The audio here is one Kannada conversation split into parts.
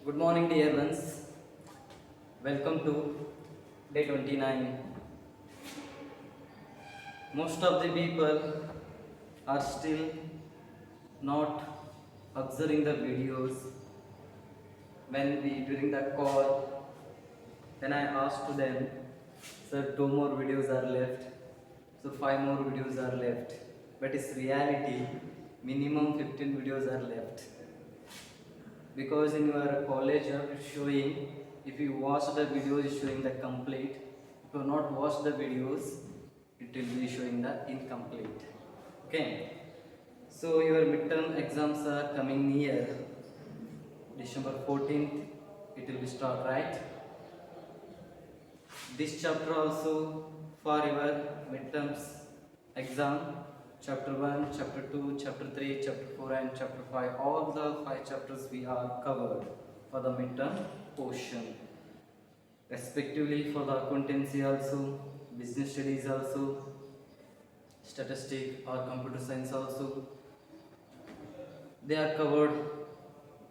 Good morning, dear ones. Welcome to day 29. Most of the people are still not observing the videos. During the call, when I asked to them, sir, 2 more videos are left, so 5 more videos are left. But it's reality, minimum 15 videos are left. Because in your college you are showing, if you watch the videos it's showing the complete, if you not watch the videos it will be showing the incomplete. Okay, so your midterm exams are coming near. December 14th it will be start, right? This chapter also for your midterms exam, chapter 1, chapter 2, chapter 3, chapter 4 and chapter 5, all the 5 chapters we are covered for the midterm portion, respectively for the accountancy also, business studies also, statistic or computer science also. They are covered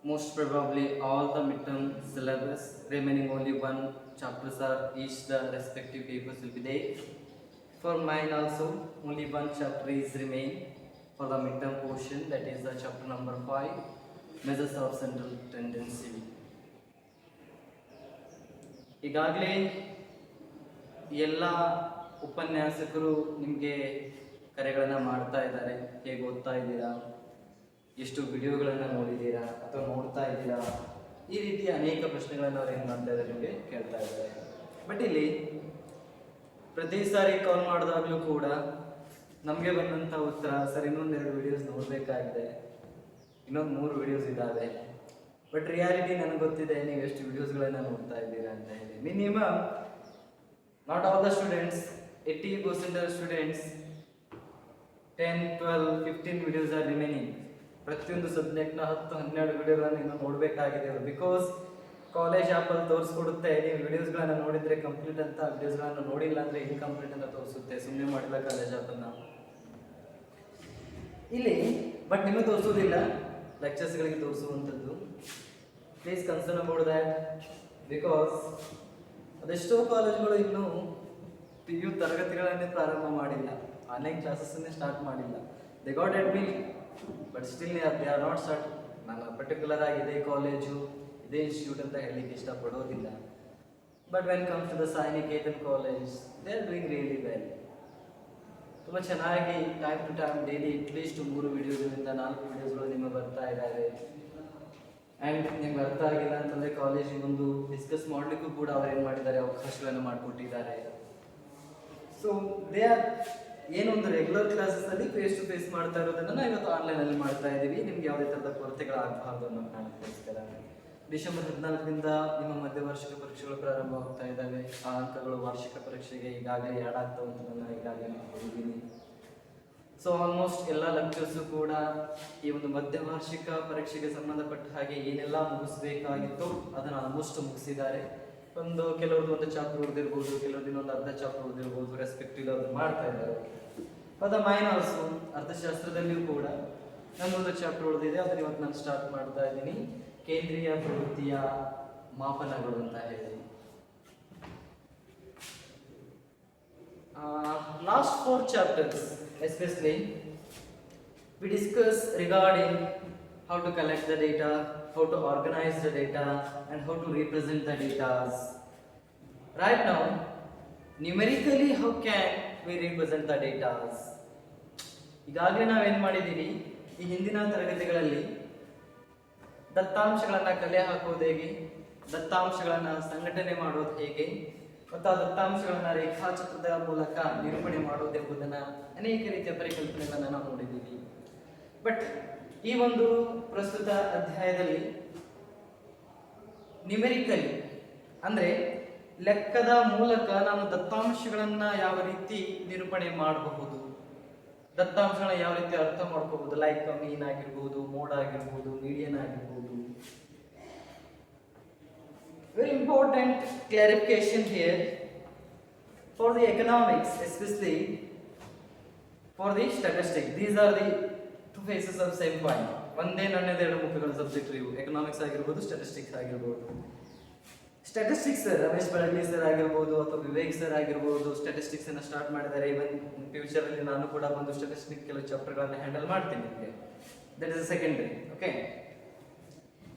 most probably all the midterm syllabus. Remaining only one chapters are each, the respective papers will be there. For mine also only one chapter is remain for the midterm portion, that is the chapter number 5, measures of central tendency. ಈಗಾಗಲೇ ಎಲ್ಲ ಉಪನ್ಯಾಸಕರು ನಿಮಗೆ ಕರೆಗಳನ್ನು ಮಾಡ್ತಾ ಇದ್ದಾರೆ, ಹೇಗೆ ಓದ್ತಾ ಇದ್ದೀರಾ, ಎಷ್ಟು ವಿಡಿಯೋಗಳನ್ನು ನೋಡಿದ್ದೀರಾ ಅಥವಾ ನೋಡ್ತಾ ಇದ್ದೀರಾ, ಈ ರೀತಿಯ ಅನೇಕ ಪ್ರಶ್ನೆಗಳನ್ನು ಅವ್ರು ಏನು ಮಾಡ್ತಾ ಇದ್ದಾರೆ ನಿಮಗೆ ಕೇಳ್ತಾ ಇದ್ದಾರೆ. ಬಟ್ ಇಲ್ಲಿ ಪ್ರತಿ ಸಾರಿ ಕಾಲ್ ಮಾಡಿದಾಗಲೂ ಕೂಡ ನಮಗೆ ಬಂದಂಥ ಉತ್ತರ, ಸರ್ ಇನ್ನೊಂದೆರಡು ವಿಡಿಯೋಸ್ ನೋಡಬೇಕಾಗಿದೆ, ಇನ್ನೊಂದು 3 ವಿಡಿಯೋಸ್ ಇದ್ದಾವೆ. ಬಟ್ ರಿಯಾಲಿಟಿ ನನಗೆ ಗೊತ್ತಿದೆ ನೀವು ಎಷ್ಟು ವಿಡಿಯೋಸ್ಗಳನ್ನು ನೋಡ್ತಾ ಇದ್ದೀರಾ ಅಂತ ಹೇಳಿ. Minimum not all the students, 80% of students 10, 12, 15 videos are remaining. ಪ್ರತಿಯೊಂದು ಸಬ್ಜೆಕ್ಟ್ನ 10-12 ವಿಡಿಯೋಗಳನ್ನು ಇನ್ನೂ ನೋಡಬೇಕಾಗಿದೆ. ಬಿಕಾಸ್ ಕಾಲೇಜ್ ಆ್ಯಪಲ್ಲಿ ತೋರಿಸ್ಕೊಡುತ್ತೆ, ನೀವು ವಿಡಿಯೋಸ್ಗಳನ್ನು ನೋಡಿದರೆ ಕಂಪ್ಲೀಟ್ ಅಂತ, ವಿಡಿಯೋಸ್ಗಳನ್ನು ನೋಡಿಲ್ಲ ಅಂದರೆ ಇನ್ಕಂಪ್ಲೀಟ್ ಅಂತ ತೋರಿಸುತ್ತೆ. ಸುಮ್ಮನೆ ಮಾಡಿಲ್ಲ ಕಾಲೇಜ್ ಆ್ಯಪನ್ನು ಇಲ್ಲಿ. ಬಟ್ ನಿಮಗೆ ತೋರಿಸೋದಿಲ್ಲ, ಲೆಕ್ಚರ್ಸ್ಗಳಿಗೆ ತೋರಿಸುವಂಥದ್ದು. Please concern about that. Because ಅದೆಷ್ಟೋ ಕಾಲೇಜ್ಗಳು ಇನ್ನೂ PU ತರಗತಿಗಳನ್ನೇ ಪ್ರಾರಂಭ ಮಾಡಿಲ್ಲ, ಆನ್ಲೈನ್ ಕ್ಲಾಸಸ್ಸನ್ನೇ ಸ್ಟಾರ್ಟ್ ಮಾಡಿಲ್ಲ. They got admit but still they are not start. ನಾನು ಪರ್ಟಿಕ್ಯುಲರ್ ಆಗಿ ಇದೇ ಕಾಲೇಜು ಇದೇ ಇನ್ಸ್ಟಿಟ್ಯೂಟ್ ಅಂತ ಹೇಳಲಿಕ್ಕೆ ಇಷ್ಟಪಡೋದಿಲ್ಲ. But when comes to the Sai Niketan college, they are doing really well. ತುಂಬ ಚೆನ್ನಾಗಿ time to time daily at least 3 ವಿಡಿಯೋಗಳಿಂದ 4 ವಿಡಿಯೋಸ್ಗಳು ನಿಮಗೆ ಬರ್ತಾ ಇದ್ದಾವೆ. ಆ್ಯಂಡ್ ನಿಮ್ಗೆ ಅರ್ಥ ಆಗಿಲ್ಲ ಅಂತಂದರೆ ಕಾಲೇಜಿಗೆ ಒಂದು ಡಿಸ್ಕಸ್ ಮಾಡಲಿಕ್ಕೂ ಕೂಡ ಅವ್ರು ಏನು ಮಾಡಿದ್ದಾರೆ, ಅವಕಾಶಗಳನ್ನು ಮಾಡಿಕೊಟ್ಟಿದ್ದಾರೆ. ಸೊ ದೇ ಆರ್ ಏನೊಂದು ರೆಗ್ಯುಲರ್ ಕ್ಲಾಸಸ್ಸಲ್ಲಿ ಫೇಸ್ ಟು ಫೇಸ್ ಮಾಡ್ತಾ ಇರೋದನ್ನು ನಾವು ಇವತ್ತು ಆನ್ಲೈನಲ್ಲಿ ಮಾಡ್ತಾ ಇದ್ದೀವಿ, ನಿಮ್ಗೆ ಯಾವುದೇ ಥರದ ಕೊರತೆಗಳಾಗಬಾರ್ದು ಅನ್ನೋ ಕಾರಣಕ್ಕೋಸ್ಕರ. ಡಿಸೆಂಬರ್ 14ರಿಂದ ನಿಮ್ಮ ಮಧ್ಯವಾರ್ಷಿಕ ಪರೀಕ್ಷೆಗಳು ಪ್ರಾರಂಭವಾಗ್ತಾ ಇದ್ದಾವೆ. ಆ ಅಂಕಗಳು ವಾರ್ಷಿಕ ಪರೀಕ್ಷೆಗೆ ಈಗಾಗಲೇ ಆ್ಯಡ್ ಆಗ್ತಾವೆ ಅಂತ ನಾನು ಈಗಾಗಲೇ ಹೇಳಿದ್ದೀನಿ. ಸೊ ಆಲ್ಮೋಸ್ಟ್ ಎಲ್ಲ ಲೆಕ್ಚರ್ಸು ಕೂಡ ಈ ಒಂದು ಮಧ್ಯವಾರ್ಷಿಕ ಪರೀಕ್ಷೆಗೆ ಸಂಬಂಧಪಟ್ಟ ಹಾಗೆ ಏನೆಲ್ಲ ಮುಗಿಸ್ಬೇಕಾಗಿತ್ತು ಅದನ್ನು ಆಲ್ಮೋಸ್ಟ್ ಮುಗಿಸಿದ್ದಾರೆ. ಕೆಲವ್ರದ್ದು ಒಂದು ಚಾಪ್ಟರ್ ಓದಿರ್ಬೋದು, ಕೆಲವ್ರದ್ದು ಇನ್ನೊಂದು ಅರ್ಧ ಚಾಪ್ಟರ್ ಓದಿರ್ಬೋದು, ರೆಸ್ಪೆಕ್ಟಿವ್ ಅವ್ರು ಮಾಡ್ತಾ ಇದ್ದಾರೆ. ಅದು ಮೈನ್ ಆಲ್ಸೋ ಅರ್ಥಶಾಸ್ತ್ರದಲ್ಲಿಯೂ ಕೂಡ ನನ್ನೊಂದು ಚಾಪ್ಟರ್ ಓದಿದೆ, ಅದನ್ನು ಇವತ್ತು ನಾನು ಸ್ಟಾರ್ಟ್ ಮಾಡ್ತಾ ಇದ್ದೀನಿ, ಕೇಂದ್ರೀಯ ಪ್ರವೃತ್ತಿಯ ಮಾಪನಗಳು ಅಂತ ಹೇಳಿ. Last 4 chapters especially we discuss regarding how to collect the data, how to organize the data and how to represent the data. Right now numerically how can we represent the data? ಈಗಾಗಲೇ ನಾವೇನು ಮಾಡಿದ್ದೀವಿ, ಈ ಹಿಂದಿನ ತರಗತಿಗಳಲ್ಲಿ ದತ್ತಾಂಶಗಳನ್ನು ಕಲೆ ಹಾಕೋದು ಹೇಗೆ, ದತ್ತಾಂಶಗಳನ್ನು ಸಂಘಟನೆ ಮಾಡೋದು ಹೇಗೆ ಮತ್ತು ಆ ದತ್ತಾಂಶಗಳನ್ನು ರೇಖಾಚಿತ್ರದ ಮೂಲಕ ನಿರೂಪಣೆ ಮಾಡೋದೆಂಬುದನ್ನು ಅನೇಕ ರೀತಿಯ ಪರಿಕಲ್ಪನೆಗಳನ್ನು ನಾವು ನೋಡಿದ್ದೀವಿ. ಬಟ್ ಈ ಒಂದು ಪ್ರಸ್ತುತ ಅಧ್ಯಾಯದಲ್ಲಿ ನ್ಯೂಮೆರಿಕಲಿ ಅಂದರೆ ಲೆಕ್ಕದ ಮೂಲಕ ನಾನು ದತ್ತಾಂಶಗಳನ್ನು ಯಾವ ರೀತಿ ನಿರೂಪಣೆ ಮಾಡಬಹುದು, ದತ್ತಾಂಶಗಳನ್ನ ಯಾವ ರೀತಿ ಅರ್ಥ ಮಾಡ್ಕೋಬಹುದು, ಲೈಕ್ ಮೀನ್ ಆಗಿರ್ಬೋದು, ಮೋಡ್ ಆಗಿರ್ಬೋದು, ಮೀಡಿಯನ್ ಆಗಿರ್ಬೋದು. Very important clarification here for the economics, especially for the statistics. These are the 2 faces of same coin. ಒಂದೇ ನಾಣ್ಯದ ಎರಡು ಮುಖಗಳ ಸಬ್ಜೆಕ್ಟ್ ಇವು. ಎಕನಾಮಿಕ್ಸ್ ಆಗಿರ್ಬೋದು, ಸ್ಟಾಟಿಸ್ಟಿಕ್ಸ್ ಆಗಿರ್ಬೋದು. ಸ್ಟಾಟಿಸ್ಟಿಕ್ಸ್ ರಮೇಶ್ ಬೆಳಗ್ಲಿ ಸರ್ ಆಗಿರ್ಬೋದು ಅಥವಾ ವಿವೇಕ್ ಸರ್ ಆಗಿರ್ಬೋದು ಸ್ಟಾಟಿಸ್ಟಿಕ್ಸ್ ಅನ್ನ ಸ್ಟಾರ್ಟ್ ಮಾಡಿದ್ದಾರೆ. ಇವನ್ ಫ್ಯೂಚರ್ ಅಲ್ಲಿ ನಾನು ಕೂಡ ಒಂದು ಸ್ಟಾಟಿಸ್ಟಿಕ್ ಕೆಲವು ಚಾಪ್ಟರ್ಗಳನ್ನ ಹ್ಯಾಂಡಲ್ ಮಾಡ್ತೀನಿ ನಿಮಗೆ. That is secondary. ಓಕೆ,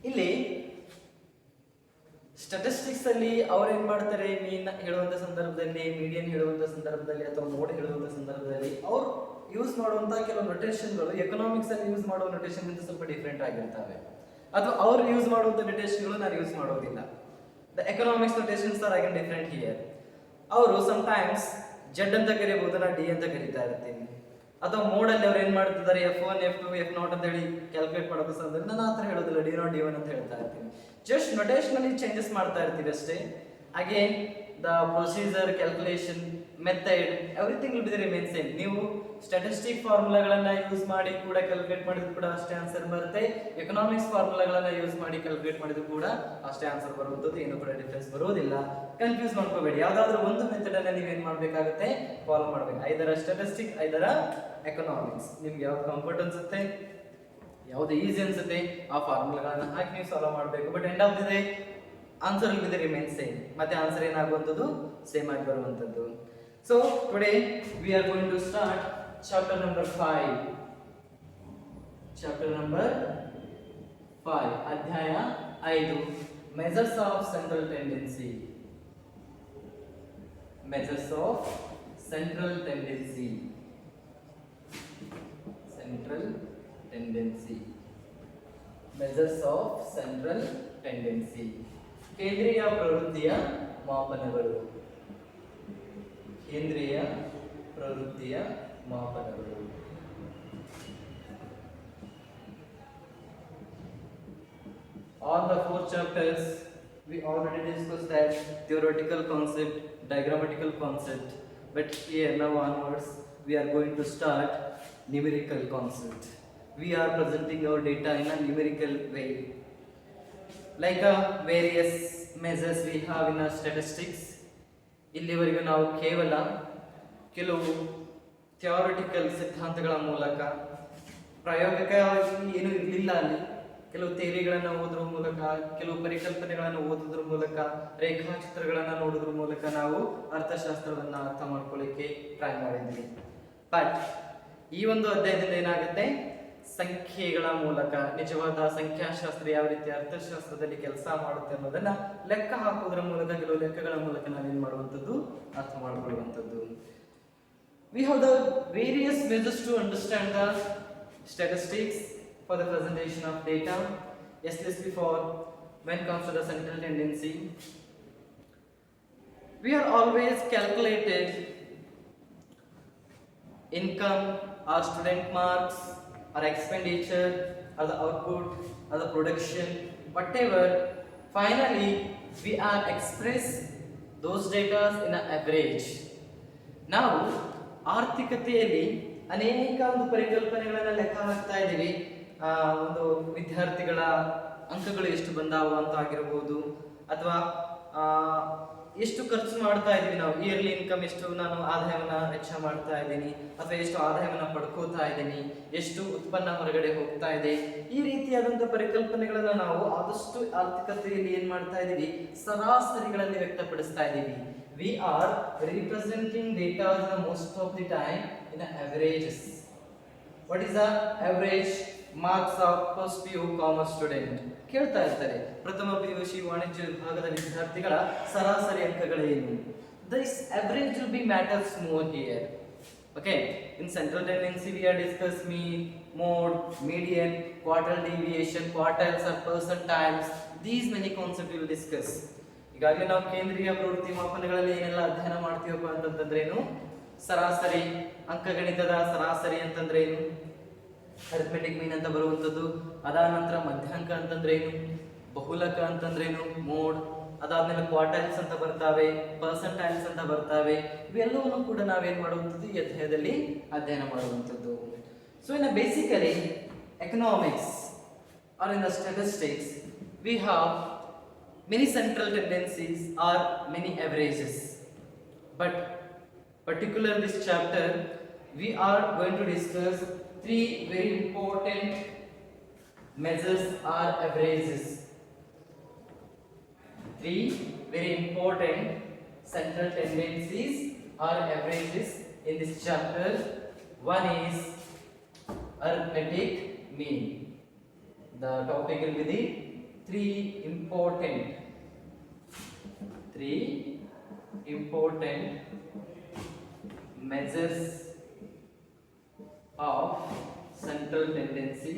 ಇಲ್ಲಿ ಸ್ಟಾಟಿಸ್ಟಿಕ್ಸ್ ಅಲ್ಲಿ ಅವ್ರು ಏನ್ ಮಾಡ್ತಾರೆ, ಮೀನ್ ಹೇಳುವಂತ ಸಂದರ್ಭದಲ್ಲಿ, ಮೀಡಿಯನ್ ಹೇಳುವಂತ ಸಂದರ್ಭದಲ್ಲಿ ಅಥವಾ ಮೋಡ್ ಹೇಳುವಂತ ಸಂದರ್ಭದಲ್ಲಿ ಅವ್ರು ಯೂಸ್ ಮಾಡುವಂತ ಕೆಲವು ನೊಟೇಷನ್ಗಳು ಎಕನಾಮಿಕ್ಸ್ ಅಲ್ಲಿ ಯೂಸ್ ಮಾಡುವ ನೊಟೇಷನ್ ಗಿಂತ ಸ್ವಲ್ಪ ಡಿಫ್ರೆಂಟ್ ಆಗಿರ್ತವೆ. ಅಥವಾ ಅವ್ರು ಯೂಸ್ ಮಾಡುವಂತ ನೊಟೇಷನ್ಗಳು ನಾನು ಯೂಸ್ ಮಾಡೋದಿಲ್ಲ. The economics notations R again different here. ಅವರು ಸಮ್ಟೈಮ್ಸ್ ಜೆಡ್ ಅಂತ ಕರೀಬಹುದು, ನಾ ಡಿ ಅಂತ ಕರೀತಾ ಇರ್ತೀನಿ. ಅಥವಾ ಮೋಡಲ್ಲಿ ಅವ್ರು ಏನ್ ಮಾಡ್ತಿದ್ದಾರೆ F1 F2 F0 ಅಂತ ಹೇಳಿ ಕ್ಯಾಲ್ಕುಲೇಟ್ ಮಾಡೋದು ಸಂದರ್ಭ ನಾನು ಆ ಥರ ಹೇಳೋದಿಲ್ಲ, D0 D1 ಅಂತ ಹೇಳ್ತಾ ಇರ್ತೀನಿ. ಜಸ್ಟ್ ನೊಟೇಷನಲ್ಲಿ ಚೇಂಜಸ್ ಮಾಡ್ತಾ ಇರ್ತೀವಿ ಅಷ್ಟೇ. Again the procedure, calculation, method, everything will be the remain same. ನೀವು ಸ್ಟಾಟಿಸ್ಟಿಕ್ ಫಾರ್ಮುಲಾಗಳನ್ನ ಯೂಸ್ ಮಾಡಿ ಕೂಡ ಕ್ಯಾಲ್ಕುಲೇಟ್ ಮಾಡಿದ್ರು ಕೂಡ ಅಷ್ಟೇ ಆನ್ಸರ್ ಬರುತ್ತೆ. ಎಕನಾಮಿಕ್ಸ್ ಫಾರ್ಮುಲಾಗಳನ್ನ ಯೂಸ್ ಮಾಡಿ ಕ್ಯಾಲ್ಕುಲೇಟ್ ಮಾಡಿದ್ರು ಕೂಡ ಅಷ್ಟೇ ಆನ್ಸರ್ ಬರುವಂಥದ್ದು, ಏನು ಕೂಡ ಡಿಫ್ರೆನ್ಸ್ ಬರೋದಿಲ್ಲ. ಕನ್ಫ್ಯೂಸ್ ಮಾಡ್ಕೋಬೇಡಿ. ಯಾವ್ದಾದ್ರು ಒಂದು ಮೆಥಡ್ ಅನ್ನ ನೀವೇನ್ ಮಾಡ್ಬೇಕಾಗುತ್ತೆ, ಫಾಲೋ ಮಾಡ್ಬೇಕು. ಐದರ ಸ್ಟಾಟಿಸ್ಟಿಕ್, ಐದರ ಎಕನಾಮಿಕ್ಸ್. ನಿಮ್ಗೆ ಯಾವ್ದು ಕಂಫರ್ಟ್ ಅನ್ಸುತ್ತೆ, ಯಾವ್ದು ಈಸಿ ಅನ್ಸುತ್ತೆ ಆ ಫಾರ್ಮುಲಾಗಳನ್ನ ಹಾಕಿ ನೀವು ಸಾಲ್ವ್ ಮಾಡಬೇಕು. But end of the day answer will be the remain same. ಮತ್ತೆ ಆನ್ಸರ್ ಏನಾಗುವಂಥದ್ದು, ಸೇಮ್ ಆಗಿ ಬರುವಂಥದ್ದು. So today we are going to start chapter number 5. Chapter number 5, ಅಧ್ಯಾಯ 5, measures of central tendency. Measures of central tendency. Central tendency. Measures of central tendency. ಕೇಂದ್ರೀಯ ಪ್ರವೃತ್ತಿಯ ಮಾಪನಗಳು. ಕೇಂದ್ರೀಯ ಪ್ರವೃತ್ತಿಯ ಮಾಪನಗಳು. All the 4 chapters we already discussed that theoretical concept, diagrammatical concept, but here now onwards we are going to start numerical concept. We are presenting our data in a numerical way. Like various measures we have in our statistics. ಇಲ್ಲಿವರೆಗೂ ನಾವು ಕೇವಲ ಕೆಲವು ಥಿಯೋರಿಟಿಕಲ್ ಸಿದ್ಧಾಂತಗಳ ಮೂಲಕ, ಪ್ರಾಯೋಗಿಕವಾಗಿ ಏನು ಇರಲಿಲ್ಲ ಅಲ್ಲಿ, ಕೆಲವು ಥಿಯರಿಗಳನ್ನು ಓದುವ ಮೂಲಕ, ಕೆಲವು ಪರಿಕಲ್ಪನೆಗಳನ್ನು ಓದೋದ್ರ ಮೂಲಕ, ರೇಖಾಚಿತ್ರಗಳನ್ನು ನೋಡೋದ್ರ ಮೂಲಕ ನಾವು ಅರ್ಥಶಾಸ್ತ್ರವನ್ನ ಅರ್ಥ ಮಾಡ್ಕೊಳ್ಳಿಕ್ಕೆ ಟ್ರೈ ಮಾಡಿದ್ವಿ. ಬಟ್ ಈ ಒಂದು ಅಧ್ಯಾಯದಿಂದ ಏನಾಗುತ್ತೆ, ಸಂಖ್ಯೆಗಳ ಮೂಲಕ ನಿಜವಾದ ಸಂಖ್ಯಾಶಾಸ್ತ್ರ ಯಾವ ರೀತಿ ಅರ್ಥಶಾಸ್ತ್ರದಲ್ಲಿ ಕೆಲಸ ಮಾಡುತ್ತೆ ಅನ್ನೋದನ್ನ ಲೆಕ್ಕ ಹಾಕುವುದರ ಮೂಲಕ, ಕೆಲವು ಲೆಕ್ಕಗಳ ಮೂಲಕ ನಾವೇನ್ ಮಾಡುವಂಥದ್ದು, ಅರ್ಥ ಮಾಡಿಕೊಳ್ಳುವಂಥದ್ದು. We have the various measures to understand the statistics for the presentation of data, especially for when comes to the central tendency. We are always calculated income or student marks or expenditure or the output or the production, whatever. Finally we are express those data in an average. ನಾವು ಆರ್ಥಿಕತೆಯಲ್ಲಿ ಅನೇಕ ಒಂದು ಪರಿಕಲ್ಪನೆಗಳನ್ನ ಲೆಕ್ಕ ಹಾಕ್ತಾ ಇದ್ದೀವಿ. ಒಂದು ವಿದ್ಯಾರ್ಥಿಗಳ ಅಂಕಗಳು ಎಷ್ಟು ಬಂದಾವು ಅಂತ ಆಗಿರ್ಬೋದು, ಅಥವಾ ಎಷ್ಟು ಖರ್ಚು ಮಾಡ್ತಾ ಇದೀವಿ ನಾವು, ಇಯರ್ಲಿ ಇನ್ಕಮ್ ಎಷ್ಟು ನಾನು ಆದಾಯವನ್ನ ವೆಚ್ಚ ಮಾಡ್ತಾ ಇದ್ದೀನಿ, ಅಥವಾ ಎಷ್ಟು ಆದಾಯವನ್ನ ಪಡ್ಕೋತಾ ಇದ್ದೀನಿ, ಎಷ್ಟು ಉತ್ಪನ್ನ ಹೊರಗಡೆ ಹೋಗ್ತಾ ಇದೆ, ಈ ರೀತಿಯಾದಂತಹ ಪರಿಕಲ್ಪನೆಗಳನ್ನ ನಾವು ಆದಷ್ಟು ಆರ್ಥಿಕತೆಯಲ್ಲಿ ಏನ್ ಮಾಡ್ತಾ ಇದೀವಿ, ಸರಾಸರಿಗಳಲ್ಲಿ ವ್ಯಕ್ತಪಡಿಸ್ತಾ ಇದ್ದೀವಿ. We are representing data the most of the time in averages. What is the average marks of first PU commerce student? ಕೇಳ್ತಾ ಇರ್ತಾರೆ, ಪ್ರಥಮ PUC ವಾಣಿಜ್ಯ ವಿಭಾಗದ ವಿದ್ಯಾರ್ಥಿಗಳ ಸರಾಸರಿ ಅಂಕಗಳೇನು? This average will be matters more here. Okay, in central tendency we are discuss mean, mode, median, quartile deviation, quartiles or percentiles. These many concepts we will discuss. ಈಗಾಗಲೇ ನಾವು ಕೇಂದ್ರೀಯ ಪ್ರವೃತ್ತಿ ಮಾಪನಗಳಲ್ಲಿ ಏನೆಲ್ಲ ಅಧ್ಯಯನ ಮಾಡ್ತೀವಪ್ಪ ಅಂತಂದ್ರೆ ಏನು, ಸರಾಸರಿ, ಅಂಕಗಣಿತದ ಸರಾಸರಿ ಅಂತಂದ್ರೆ ಏನು, ಅರಿಥಮೆಟಿಕ್ ಮೀನ್ ಅಂತ ಬರುವಂಥದ್ದು, ಅದಾದ ನಂತರ ಮಧ್ಯಾಂಕ ಅಂತಂದ್ರೆ ಏನು, ಬಹುಲಕ ಅಂತಂದ್ರೆ ಏನು, ಮೋಡ್, ಅದಾದ್ಮೇಲೆ ಕ್ವಾರ್ಟೈಲ್ಸ್ ಅಂತ ಬರ್ತಾವೆ, ಪರ್ಸೆಂಟೈಲ್ಸ್ ಅಂತ ಬರ್ತಾವೆ. ಇವೆಲ್ಲವನ್ನು ಕೂಡ ನಾವೇನ್ ಮಾಡುವಂಥದ್ದು ಈ ಅಧ್ಯಾಯದಲ್ಲಿ ಅಧ್ಯಯನ ಮಾಡುವಂಥದ್ದು. So in basically economics R in the statistics we have many central tendencies or many averages, but particular this chapter we are going to discuss three very important measures are averages. Three very important central tendencies are averages in this chapter. One is arithmetic mean. The topic will be the three important measures of central tendency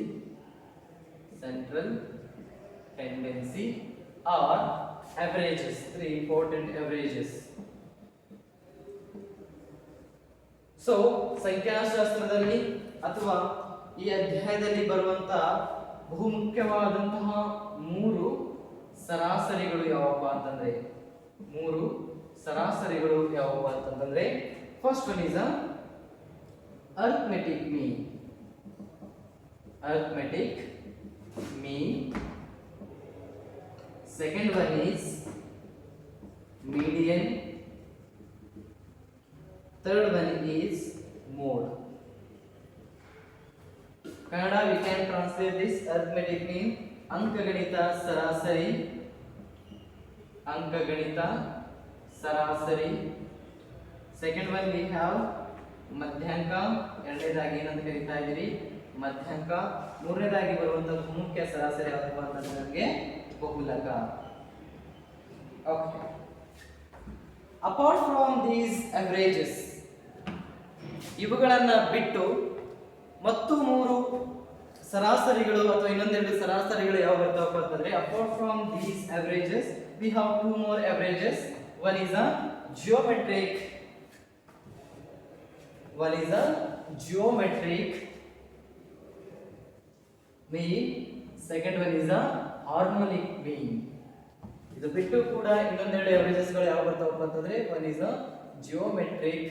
or averages. Three important averages. So ಸಂಖ್ಯಾಶಾಸ್ತ್ರದಲ್ಲಿ ಅಥವಾ ಈ ಅಧ್ಯಾಯದಲ್ಲಿ ಬರುವಂತಹ ಬಹುಮುಖ್ಯವಾದಂತಹ ಮೂರು ಸರಾಸರಿಗಳು ಯಾವಪ್ಪ ಅಂತಂದ್ರೆ first one is arithmetic mean. Second one is median. Third one is mode. Kannada we can translate this arithmetic mean ಅಂಕಗಣಿತ ಸರಾಸರಿ. Second one we have ಮಧ್ಯಾಂಕ, ಎರಡನೇದಾಗಿ ಏನಂತ ಕರೀತಾ ಇದ್ದೀರಿ ಮಧ್ಯಾಂಕ. ಮೂರನೇದಾಗಿ ಬರುವಂತಹ ಮುಖ್ಯ ಸರಾಸರಿ ಯಾವ್ದಪ್ಪ ಅಂತಂದ್ರೆ ನಮಗೆ ಬಹುಲಕ. ಓಕೆ, ಅಪಾರ್ಟ್ ಫ್ರಮ್ ದೀಸ್ ಅವರೇಜಸ್, ಇವುಗಳನ್ನ ಬಿಟ್ಟು ಮತ್ತು ಮೂರು ಸರಾಸರಿಗಳು ಅಥವಾ ಇನ್ನೊಂದೆರಡು ಸರಾಸರಿಗಳು ಯಾವ ಬರ್ತಾವಪ್ಪ ಅಂತಂದ್ರೆ apart from these averages we have two more averages. One is a geometric mean. Second one is a harmonic mean. ಇದು ಬಿಟ್ಟು ಕೂಡ ಇನ್ನೊಂದೆರಡು ಅವರೇಜಸ್ ಗಳು ಯಾವ ಬರ್ತಾವಪ್ಪ ಅಂತಂದ್ರೆ one is a geometric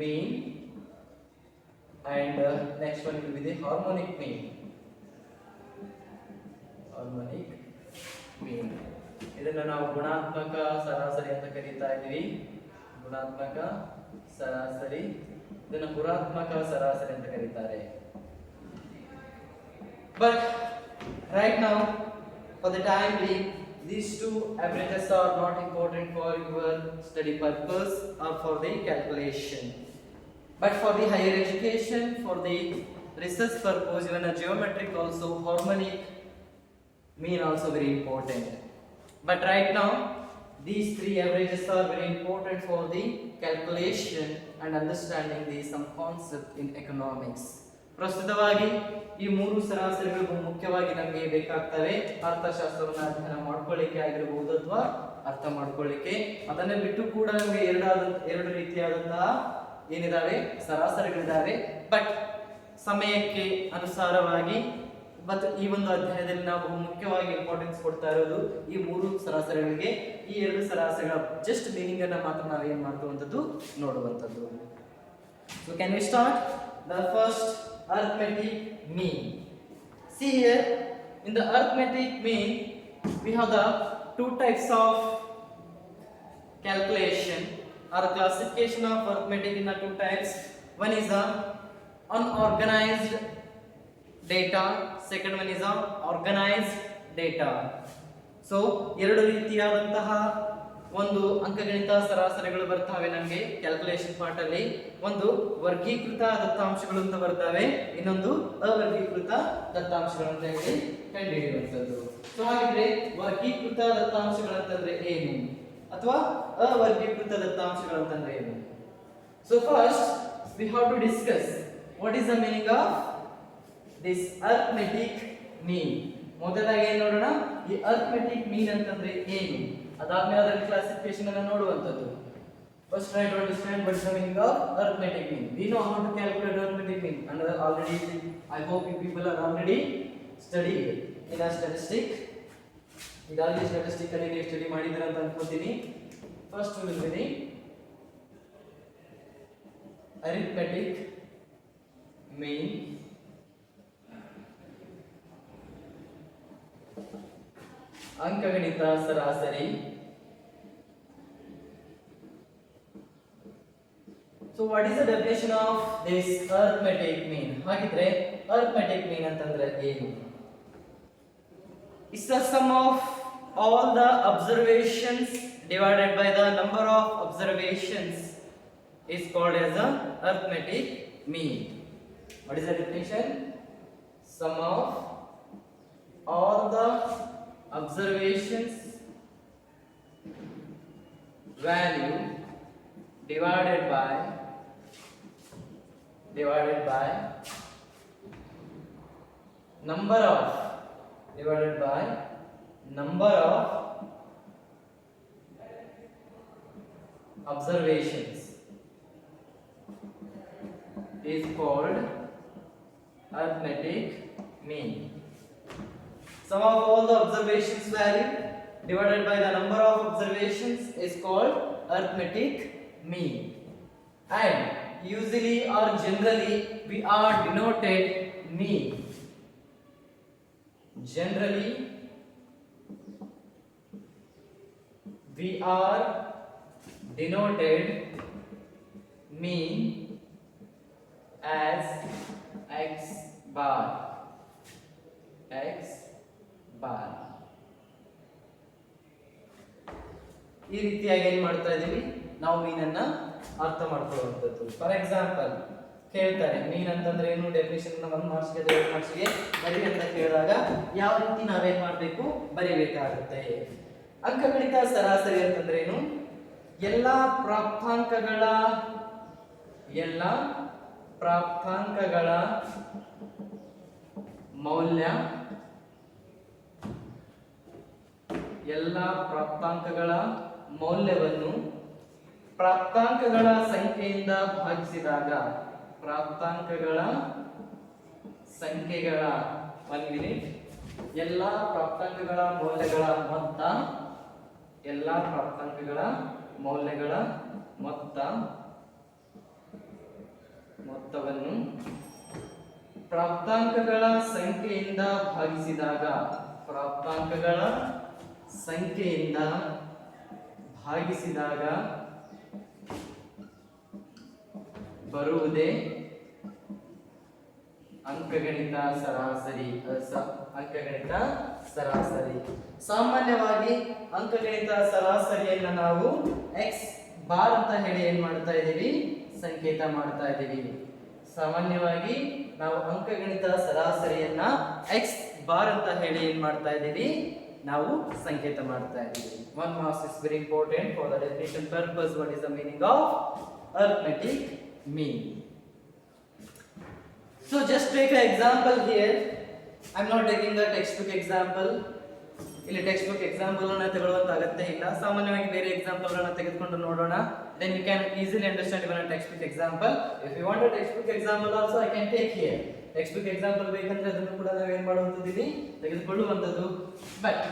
mean and next one will be the harmonic mean. ಇದನ್ನ ನಾವು ಗುಣಾತ್ಮಕ ಸರಾಸರಿ ಅಂತ ಕರೀತಾ ಇದ್ದೀವಿ. ಗುಣಾತ್ಮಕ ಸರಾಸರಿ, ಇದನ್ನು ಗುಣಾತ್ಮಕ ಸರಾಸರಿ ಅಂತ ಕರೀತಾರೆ. But right now, for the time being, these two averages are not important for your study purpose or for the calculation. But for the higher education, for the research purpose, even a geometric also, harmonic mean also very important. But right now, these three averages are very important for the calculation and understanding the some concept in economics. ಪ್ರಸ್ತುತವಾಗಿ ಈ ಮೂರು ಸರಾಸರಿಗಳು ಮುಖ್ಯವಾಗಿ ನಮಗೆ ಬೇಕಾಗ್ತವೆ ಅರ್ಥಶಾಸ್ತ್ರವನ್ನು ಅಧ್ಯಯನ ಮಾಡ್ಕೊಳ್ಳಿಕ್ಕೆ ಆಗಿರಬಹುದು ಅಥವಾ ಅರ್ಥ ಮಾಡ್ಕೊಳ್ಳಿಕ್ಕೆ. ಅದನ್ನ ಬಿಟ್ಟು ಕೂಡ ನಮಗೆ ಎರಡು ರೀತಿಯಾದಂತಹ ಏನಿದಾವೆ ಸರಾಸರಿಗಳಿದಾವೆ. ಬಟ್ ಸಮಯಕ್ಕೆ ಅನುಸಾರವಾಗಿ ಮತ್ತು ಈ ಒಂದು ಅಧ್ಯಾಯದಲ್ಲಿ ನಾವು ಮುಖ್ಯವಾಗಿ ಇಂಪಾರ್ಟೆನ್ಸ್ ಕೊಡ್ತಾ ಇರೋದು ಈ ಮೂರು ಸರಾಸರಿಗಳಿಗೆ. ಈ ಎರಡು ಸರಾಸರಿಗಳ ಜಸ್ಟ್ ಮೀನಿಂಗ್ ಅನ್ನ ಮಾತ್ರ ನಾವು ಏನ್ ಮಾಡ್ತುವಂಥದ್ದು ನೋಡುವಂಥದ್ದು. So can we start the first arithmetic mean. See here in the arithmetic mean we have the two types of calculation or classification of arithmetic in the two types. One is the unorganized data, second one is the organized data. So ಎರಡು ರೀತಿಯಾದಂತಹ ಒಂದು ಅಂಕಗಣಿತ ಸರಾಸರಿಗಳು ಬರ್ತವೆ ನಮಗೆ ಕ್ಯಾಲ್ಕುಲೇಷನ್ ಪಾರ್ಟ್ ಅಲ್ಲಿ. ಒಂದು ವರ್ಗೀಕೃತ ದತ್ತಾಂಶಗಳು ಅಂತ ಬರ್ತವೆ, ಇನ್ನೊಂದು ಅವರ್ಗೀಕೃತ ದತ್ತಾಂಶಗಳು ಅಂತ ಹೇಳಿ ಕಂಡುಹಿಡಿಯುವಂಥದ್ದು. ಸೊ ಹಾಗಿದ್ರೆ ವರ್ಗೀಕೃತ ದತ್ತಾಂಶಗಳು ಅಂತಂದ್ರೆ ಏನು ಅಥವಾ ಅವರ್ಗೀಕೃತ ದತ್ತಾಂಶಗಳು ಅಂತಂದ್ರೆ ಏನು? So first we have to discuss what is the meaning of this arithmetic mean. ಮೊದಲಾಗಿ ಏನು ನೋಡೋಣ, ಈ ಅರ್ಥಮೆಟಿಕ್ ಮೀನ್ ಅಂತಂದ್ರೆ ಏನು, ಅದಾದ್ಮೇಲೆ ಅದರ ಕ್ಲಾಸಿಫಿಕೇಶನ್ ಅನ್ನು ನೋಡುವಂತದ್ದು. First try to understand what is the meaning of arithmetic mean. We know how to calculate arithmetic mean and already I hope you people are already studied in a statistic. ಈಗಾಗಲೇ ಸ್ಟಾಟಿಸ್ಟಿಕ್ ಅಲ್ಲಿ ನೀವು ಸ್ಟಡಿ ಮಾಡಿದ್ದೀರಾ ಅಂತ ಅನ್ಕೋತೀನಿ. First will be the arithmetic mean. ಅಂಕಗಣಿತ ಸರಾಸರಿ. So what is the definition of this arithmetic ಮೀನ್? ಹಾಗಿದ್ರೆ ಅರ್ಥಮೆಟಿಕ್ ಮೀನ್ ಅಂತಂದ್ರೆ ಏನು? It's the sum of all the observations divided by the number of observations is called as a arithmetic mean. What is the definition? Sum of all the observations value divided by number of observations is called arithmetic mean. Sum of all the observations value divided by the number of observations is called arithmetic mean. And usually or generally we are denoted mean. Generally we are denoted mean as x bar. ಈ ರೀತಿಯಾಗಿ ಏನು ಮಾಡ್ತಾ ಇದೀವಿ ನಾವು ಮೀನನ್ನ ಅರ್ಥ ಮಾಡ್ಕೊಳ್ಳುವಂಥದ್ದು. ಫಾರ್ ಎಕ್ಸಾಂಪಲ್ ಕೇಳ್ತಾರೆ ಮೀನ್ ಅಂತಂದ್ರೆ ಏನು, ಡೆಫಿನಿಷನ್ 1 ಮಾರ್ಕ್ಸ್ಗೆ 2 ಮಾರ್ಕ್ಸ್ಗೆ ಬರಿ ಅಂತ ಕೇಳಿದಾಗ ಯಾವ ರೀತಿ ನಾವೇನ್ ಮಾಡಬೇಕು ಬರೀಬೇಕಾಗುತ್ತೆ. ಅಂಕಗಣಿತ ಸರಾಸರಿ ಅಂತಂದ್ರೆ ಏನು? ಎಲ್ಲ ಪ್ರಾಪ್ತಾಂಕಗಳ ಮೌಲ್ಯ ಮೌಲ್ಯವನ್ನು ಪ್ರಾಪ್ತಾಂಕಗಳ ಸಂಖ್ಯೆಯಿಂದ ಭಾಗಿಸಿದಾಗ ಎಲ್ಲ ಪ್ರಾಪ್ತಾಂಕಗಳ ಮೊತ್ತವನ್ನು ಪ್ರಾಪ್ತಾಂಕಗಳ ಸಂಖ್ಯೆಯಿಂದ ಭಾಗಿಸಿದಾಗ ಬರುವುದೇ ಅಂಕಗಣಿತ ಸರಾಸರಿ. ಸಾಮಾನ್ಯವಾಗಿ ಅಂಕಗಣಿತ ಸರಾಸರಿಯನ್ನ ನಾವು x ಬಾರ್ ಅಂತ ಹೇಳಿ ಏನ್ ಮಾಡ್ತಾ ಇದೀವಿ? ಸಂಕೇತ ಮಾಡ್ತಾ ಇದೀವಿ. ಸಾಮಾನ್ಯವಾಗಿ ನಾವು ಅಂಕಗಣಿತ ಸರಾಸರಿಯನ್ನ x ಬಾರ್ ಅಂತ ಹೇಳಿ ಏನ್ ಮಾಡ್ತಾ ಇದೀವಿ? ನಾವು ಸಂಕೇತ ಮಾಡ್ತಾ ಇದೀವಿ. 1 marks is very important for the definition purpose. What is the meaning of arithmetic mean? So just take an example here. I'm not taking the textbook example. ಇಲ್ಲಿ ಟೆಕ್ಸ್ಟ್ ಬುಕ್ ಎಕ್ಸಾಂಪಲ್ ಅನ್ನು ತಗೊಳ್ಳುವಂತ ಅಗತ್ಯ ಇಲ್ಲ. ಸಾಮಾನ್ಯವಾಗಿ ಬೇರೆ ಎಕ್ಸಾಂಪಲ್ ಗಳನ್ನ ತೆಗೆದುಕೊಂಡು ನೋಡೋಣ. Then you can easily understand even a textbook example. If you want a textbook example also I can take here. Textbook example ಬೇಕಂದ್ರೆ ಅದನ್ನು ಕೂಡ ನಾವು ಏನು ಮಾಡುವಂತದಿವಿ? ತೆಗೆದುಕೊಳ್ಳುವಂತದ್ದು. ಬಟ್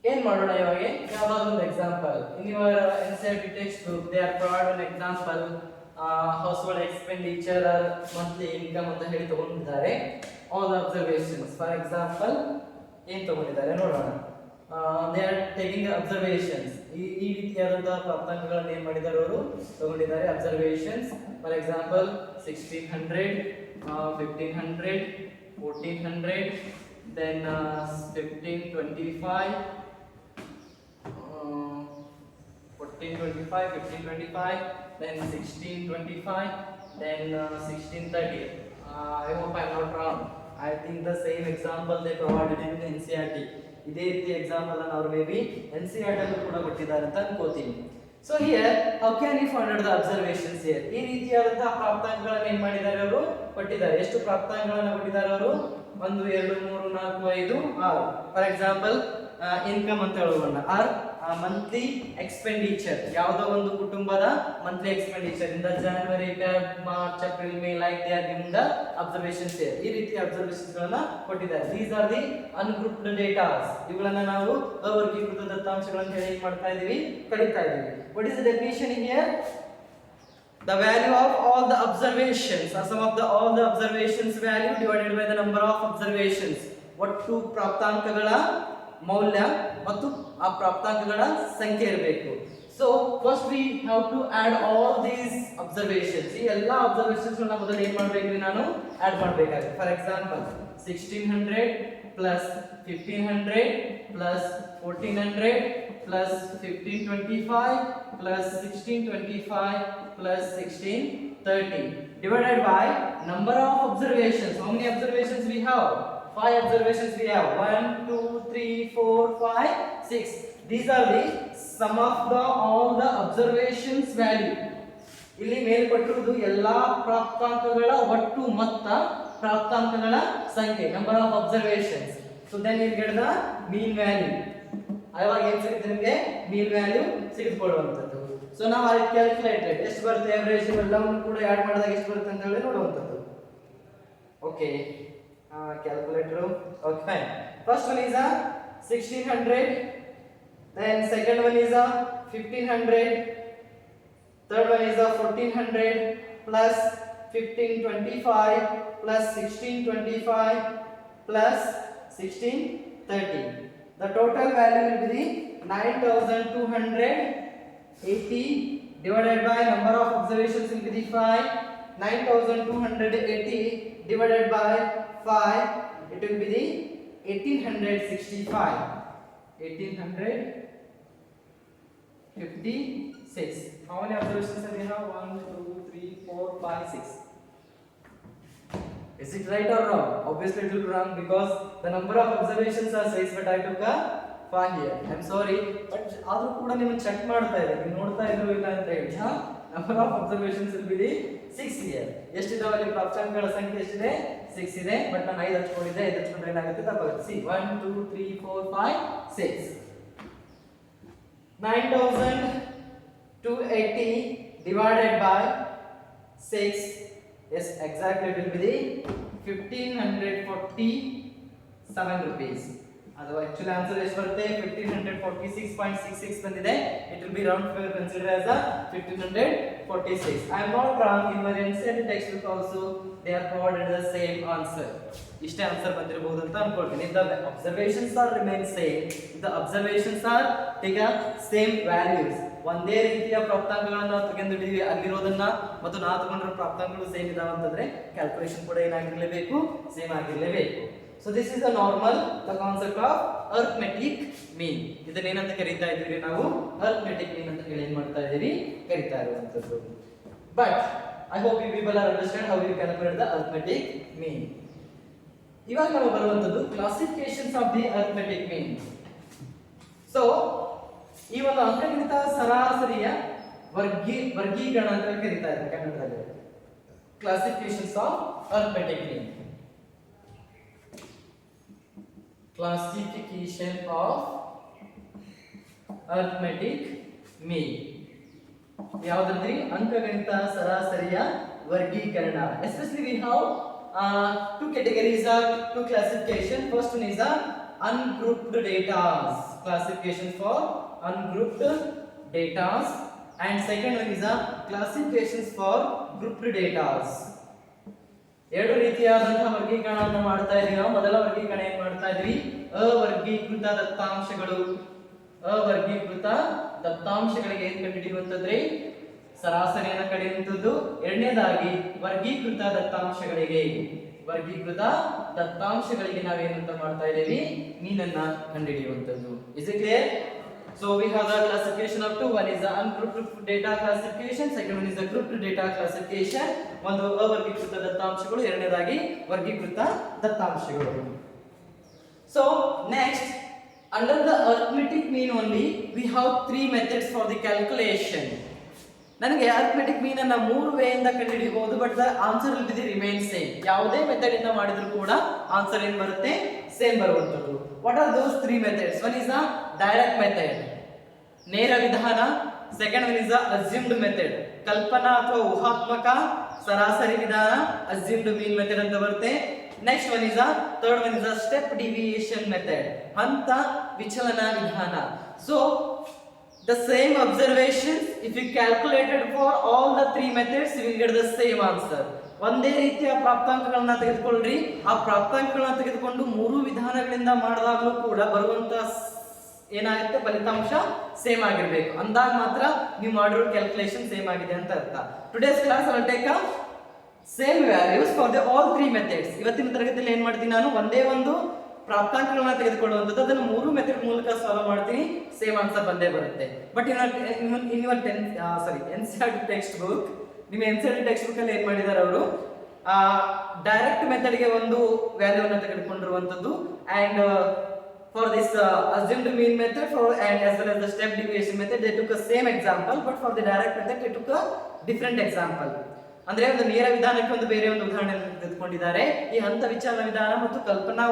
ಏನ್ ಮಾಡೋಣ ಇವಾಗ? ಯಾವಾಗಲೂ ಒಂದು example in your NCERT textbook they are provide an example household expenditure or monthly income ಅಂತ ಹೇಳಿ ತಗೊಂಡಿದ್ದಾರೆ. All the observations. For example ಏನು ತಗೊಂಡಿದ್ದಾರೆ ನೋಡೋಣ. they are taking the observations. ಈ ರೀತಿಯಾದಂತಹ ಪ್ರಾಪ್ತಾಂಕಗಳನ್ನು ಏನು ಮಾಡಿದ್ದಾರೆ ಅವರು ತಗೊಂಡಿದ್ದಾರೆ observations. For example 1600, 1500, 1400, then 1525, 1425, 1525, then 1625, then 1630. I hope I am not wrong. I think the same example they provided in NCERT. ಇದೇ ರೀತಿ ಎಕ್ಸಾಂಪಲ್ ಅನ್ನು ಅವರು ಮೇಬಿ NCERT ಅಲ್ಲೂ ಕೂಡ ಕೊಟ್ಟಿದ್ದಾರೆ ಅಂತ ಅನ್ಕೋತೀನಿ. So here how can you find out the observations here? ಈ ರೀತಿಯಾದಂತಹ ಪ್ರಾಪ್ತಾಂಕಗಳನ್ನು ಏನು ಮಾಡಿದ್ದಾರೆ ಅವರು ಕೊಟ್ಟಿದ್ದಾರೆ. ಎಷ್ಟು ಪ್ರಾಪ್ತಾಂಕಗಳನ್ನು ಕೊಟ್ಟಿದ್ದಾರೆ ಅವರು? 1 2 3 4 5 6. ಫಾರ್ ಎಕ್ಸಾಂಪಲ್ ಇನ್ಕಮ್ ಅಂತ ಹೇಳೋಣ, ಆರ್ ಮಂತ್ಲಿ ಎಕ್ಸ್ಪೆಂಡಿಚರ್. ಯಾವುದೋ ಒಂದು ಕುಟುಂಬದ ಮಂತ್ಲಿ ಎಕ್ಸ್ಪೆಂಡಿಚರ್ ಇಂದ January, Feb, March, April, May like they are giving the observations here. ಈ ರೀತಿ ಅಬ್ಸರ್ವೇಷನ್ಸ್ ಗಳನ್ನ ಕೊಟ್ಟಿದ್ದಾರೆ. These are the ungrouped datas. ಇವುಗಳನ್ನ ನಾವು ಅವರ್ಗೀಕೃತ ದತ್ತಾಂಶಗಳನ್ನು ಹೇಳಿ ಮಾಡ್ತಾ ಇದೀವಿ, ಕಲಿತಾ ಇದೀವಿ. What is the definition here? The value of all the observations or sum of all the observations value divided by the number of observations. ಒಟ್ಟು ಪ್ರಾಪ್ತಾಂಕಗಳ ಮೌಲ್ಯ ಮತ್ತು ಆ ಪ್ರಾಪ್ತಾಂಕಗಳ ಸಂಖ್ಯೆ ಇರಬೇಕು. So first we have to add all these observations. ಈ ಎಲ್ಲಾ observations ನ ಮೊದಲು ಏನು ಮಾಡಬೇಕ್ರಿ ನಾನು ಆಡ್ ಮಾಡಬೇಕಾಗುತ್ತೆ. For example 1600 plus 1500 plus 1400 plus 1525 plus 1625 plus 1630 divided by number of observations. How many observations we have? 5 observations we have. 1 2 3 4 5 6. These are the sum of all the observations value. ಇಲ್ಲಿ ಮೇಲ್ಪಟ್ಟಿರುವುದು ಎಲ್ಲಾ ಪ್ರಾಪ್ತಾಂಕಗಳ ಒಟ್ಟು ಮೊತ್ತ, ಪ್ರಾಪ್ತಾಂಕಗಳ ಸಂಖ್ಯೆ, number of observations. So then you get the mean value. ಆವಾಗ ಏನು ಸಿಗುತ್ತೆ ನಿಮಗೆ? mean value ಸಿಗುತ್ತಕೊಳ್ಳುವಂತದ್ದು. So now I calculated ಎಷ್ಟು ಬರುತ್ತೆ average ಎಲ್ಲವನ್ನು ಕೂಡ ಆಡ್ ಮಾಡಿದಾಗ ಎಷ್ಟು ಬರುತ್ತೆ ಅಂತ ಹೇಳಿ ನೋಡುವಂತದ್ದು. Okay, calculator. Okay, fine. First one is a 1600, then second one is a 1500, third one is a 1400 plus 1525 plus 1625 plus 1630. The total value will be 9280 divided by number of observations will be 5. 9280 divided by 5, it will be the 1865. 1856. How many observations we have? 1 2 3 4 5 6. Is it right or wrong? Obviously it will be wrong because the number of observations are 6, but I took a 5 here. I am sorry, but ಆದರೂ ಕೂಡ ನೀವು ಚೆಕ್ ಮಾಡ್ತಾ ಇದ್ದೀರಿ, ನೀವು ನೋಡ್ತಾ ಇದ್ರು ಇಲ್ಲ ಅಂತ ಹೇಳಿ. Number of observations will be the 6 here. ಎಷ್ಟಿದಾವೆ ಅಲ್ಲಿ ಪ್ರಾಪ್ತಾಂಕಗಳ ಸಂಖ್ಯೆ ಎಷ್ಟಿದೆ? 6 ಇದೆ, ಬಟ್ ನಾನು 5 ಹಚ್ಕೊಂಡಿದ್ದೆ. 5 ಹಚ್ಕೊಂಡ್ರೆ ಏನಾಗುತ್ತೆ? ತಪ್ಪಾಗುತ್ತೆ. See 1 2 3 4 5 6. 9280 divided by 6. Yes, exactly it will be the 1547 rupees. Other actual answer is for 1546.66 ಬಂದಿದೆ. It will be round figure considered as a 1546. I am not wrong in my ancient textbook also they are provided the same answer. ಇಷ್ಟೇ ಆನ್ಸರ್ ಬಂದಿರಬಹುದು ಅಂತ ಅನ್ಕೊಳ್ತೀನಿ. The observations are remain same. The observations are take same values. ಒಂದೇ ರೀತಿಯ ಪ್ರಾಪ್ತಾಂಕಗಳನ್ನು ನಾವು ತೆಗೆದುಕೊಂಡಿದ್ದೀವಿ, ಅಲ್ಲಿರೋದನ್ನ ಮತ್ತು ನಾವು ತಗೊಂಡಿರೋ ಪ್ರಾಪ್ತಾಂಕಗಳು ಸೇಮ್ ಇದಾವೆ ಅಂತಂದ್ರೆ ಕ್ಯಾಲ್ಕುಲೇಷನ್ ಕೂಡ ಏನಾಗಿರಲೇಬೇಕು? Same ಆಗಿರಲೇಬೇಕು. So this is the normal, the concept of arithmetic mean. ಇದನ್ನ ಏನಂತ ಕರೀತಾ ಇದ್ದೀವಿ ನಾವು? arithmetic mean ಅಂತ ಹೇಳಿ ಏನು ಮಾಡ್ತಾ ಇದ್ದೀವಿ? ಕರೀತಾ ಇರುವಂತದ್ದು. But I hope you people are understand how you calculate the arithmetic mean. ಇವಾಗ ನಾವು ಬರುವಂತದ್ದು classifications of the arithmetic mean. So ಈ ಒಂದು ಅಂಕಗಣಿತ ಸರಾಸರಿಯ ವರ್ಗೀಕರಣ ಅಂತ ಕರೀತಾ ಇದ್ದಾರೆ ಕನ್ನಡದಲ್ಲಿ. Classifications of arithmetic mean. Classification of arithmetic mean. ಯಾವುದಂದ್ರೆ ಅಂಕಗಣಿತ ಸರಾಸರಿಯ ವರ್ಗೀಕರಣ. Especially we have two categories of two classification. First one is ungrouped data, classification for ungrouped data, and second one is classifications for grouped data. ಎರಡು ರೀತಿಯಾದಂತಹ ವರ್ಗೀಕರಣವನ್ನು ಮಾಡ್ತಾ ಇದ್ದೀವಿ ನಾವು. ಮೊದಲ ವರ್ಗೀಕರಣ ಏನು ಮಾಡ್ತಾ ಇದ್ವಿ? ಅವರ್ಗೀಕೃತ ದತ್ತಾಂಶಗಳು. ಅವರ್ಗೀಕೃತ ದತ್ತಾಂಶಗಳಿಗೆ ಏನು ಕಂಡುಹಿಡಿಯುವಂತಂದ್ರೆ ಸರಾಸರಿಯನ್ನು ಕಂಡುಹಿಡಿಯುವಂತದ್ದು. ಎರಡನೇದಾಗಿ ವರ್ಗೀಕೃತ ದತ್ತಾಂಶಗಳಿಗೆ ನಾವೇನಂತ ಮಾಡ್ತಾ ಇದ್ದೀವಿ? ಮೀನನ್ನ ಕಂಡುಹಿಡಿಯುವಂತದ್ದು. Is it clear? So we have the classification of two. One is the ungrouped data classification, second one is the grouped data classification. ಒಂದು ಅವರ್ಗೀಕೃತ ದತ್ತಾಂಶಗಳು, ಎರಡನೇದಾಗಿ ವರ್ಗೀಕೃತ ದತ್ತಾಂಶಗಳು. So next, under the arithmetic mean only we have three methods for the calculation. ನನಗೆ arithmetic mean ಅನ್ನು ಮೂರು ವೇ ಇಂದ ಕಂಡುಹಿಡಿಯಬಹುದು, but the answer will be the remain same. ಯಾವುದೇ ಮೆಥಡ್ ಇಂದ ಮಾಡಿದ್ರು ಕೂಡ ಆನ್ಸರ್ ಏನು ಬರುತ್ತೆ? ಸೇಮ್ ಬರುವಂತದ್ದು. What are those three methods? One is a direct method, ನೇರ ವಿಧಾನ. Second one is a assumed method, ಕಲ್ಪನಾ ಅಥವಾ ಊಹಾತ್ಮಕ ಸರಾಸರಿ ವಿಧಾನ, assumed mean method ಅಂತ ಬರುತ್ತೆ. Next one is a third one is a step deviation method, ಹಂತ ವಿಚಲನ ವಿಧಾನ. So the same observations, if you calculated for all the three methods, you will get the same answer. ಒಂದೇ ರೀತಿಯ ಪ್ರಾಪ್ತಾಂಕಗಳನ್ನ ತೆಗೆದುಕೊಳ್ಳ್ರಿ, ಆ ಪ್ರಾಪ್ತಾಂಕಗಳನ್ನ ತೆಗೆದುಕೊಂಡು ಮೂರು ವಿಧಾನಗಳಿಂದ ಮಾಡಿದಾಗಲೂ ಕೂಡ ಬರುವಂತ ಏನಾಗುತ್ತೆ, ಫಲಿತಾಂಶ ಸೇಮ್ ಆಗಿರ್ಬೇಕು. ಅಂದಾಗ ಮಾತ್ರ ನೀವು ಮಾಡಿರೋ ಕ್ಯಾಲ್ಕುಲೇಷನ್ ಸೇಮ್ ಆಗಿದೆ ಅಂತ ಅರ್ಥ. Today's class I will take same values for the all three methods. ಇವತ್ತಿನ ತರಗತಿಯಲ್ಲಿ ಏನ್ ಮಾಡ್ತೀನಿ, ನಾನು ಒಂದೇ ಒಂದು ಪ್ರಾಪ್ತಾಂಕಗಳನ್ನ ತೆಗೆದುಕೊಳ್ಳುವಂಥದ್ದು, ಅದನ್ನು 3 ಮೆಥಡ್ ಮೂಲಕ ಸಾಲ್ವ್ ಮಾಡ್ತೀನಿ, ಸೇಮ್ ಆನ್ಸರ್ ಬಂದೇ ಬರುತ್ತೆ. But in your NCERT text book, ನಿಮ್ಮ NCERT ಟೆಕ್ಸ್ಟ್ ಬುಕ್ ಅಲ್ಲಿ ಏನ್ ಮಾಡಿದ್ದಾರೆ ಅವರು, ಡೈರೆಕ್ಟ್ ಮೆಥಡ್ ಗೆ ಒಂದು ವ್ಯಾಲ್ಯೂವನ್ನು ತೆಗೆದುಕೊಂಡಿರುವಂಥದ್ದು, and for this assumed mean method and as well as the step deviation method they took a same example, but for the direct method they took a different example. ಅಂದ್ರೆ ಒಂದು ನೇರ ವಿಧಾನಕ್ಕೆ ಒಂದು ಬೇರೆ ಒಂದು ಉದಾಹರಣೆ ತೆಗೆದುಕೊಂಡಿದ್ದಾರೆ. ಈ ಹಂತ ವಿಚಾರ ವಿಧಾನ ಮತ್ತು ಕಲ್ಪನಾ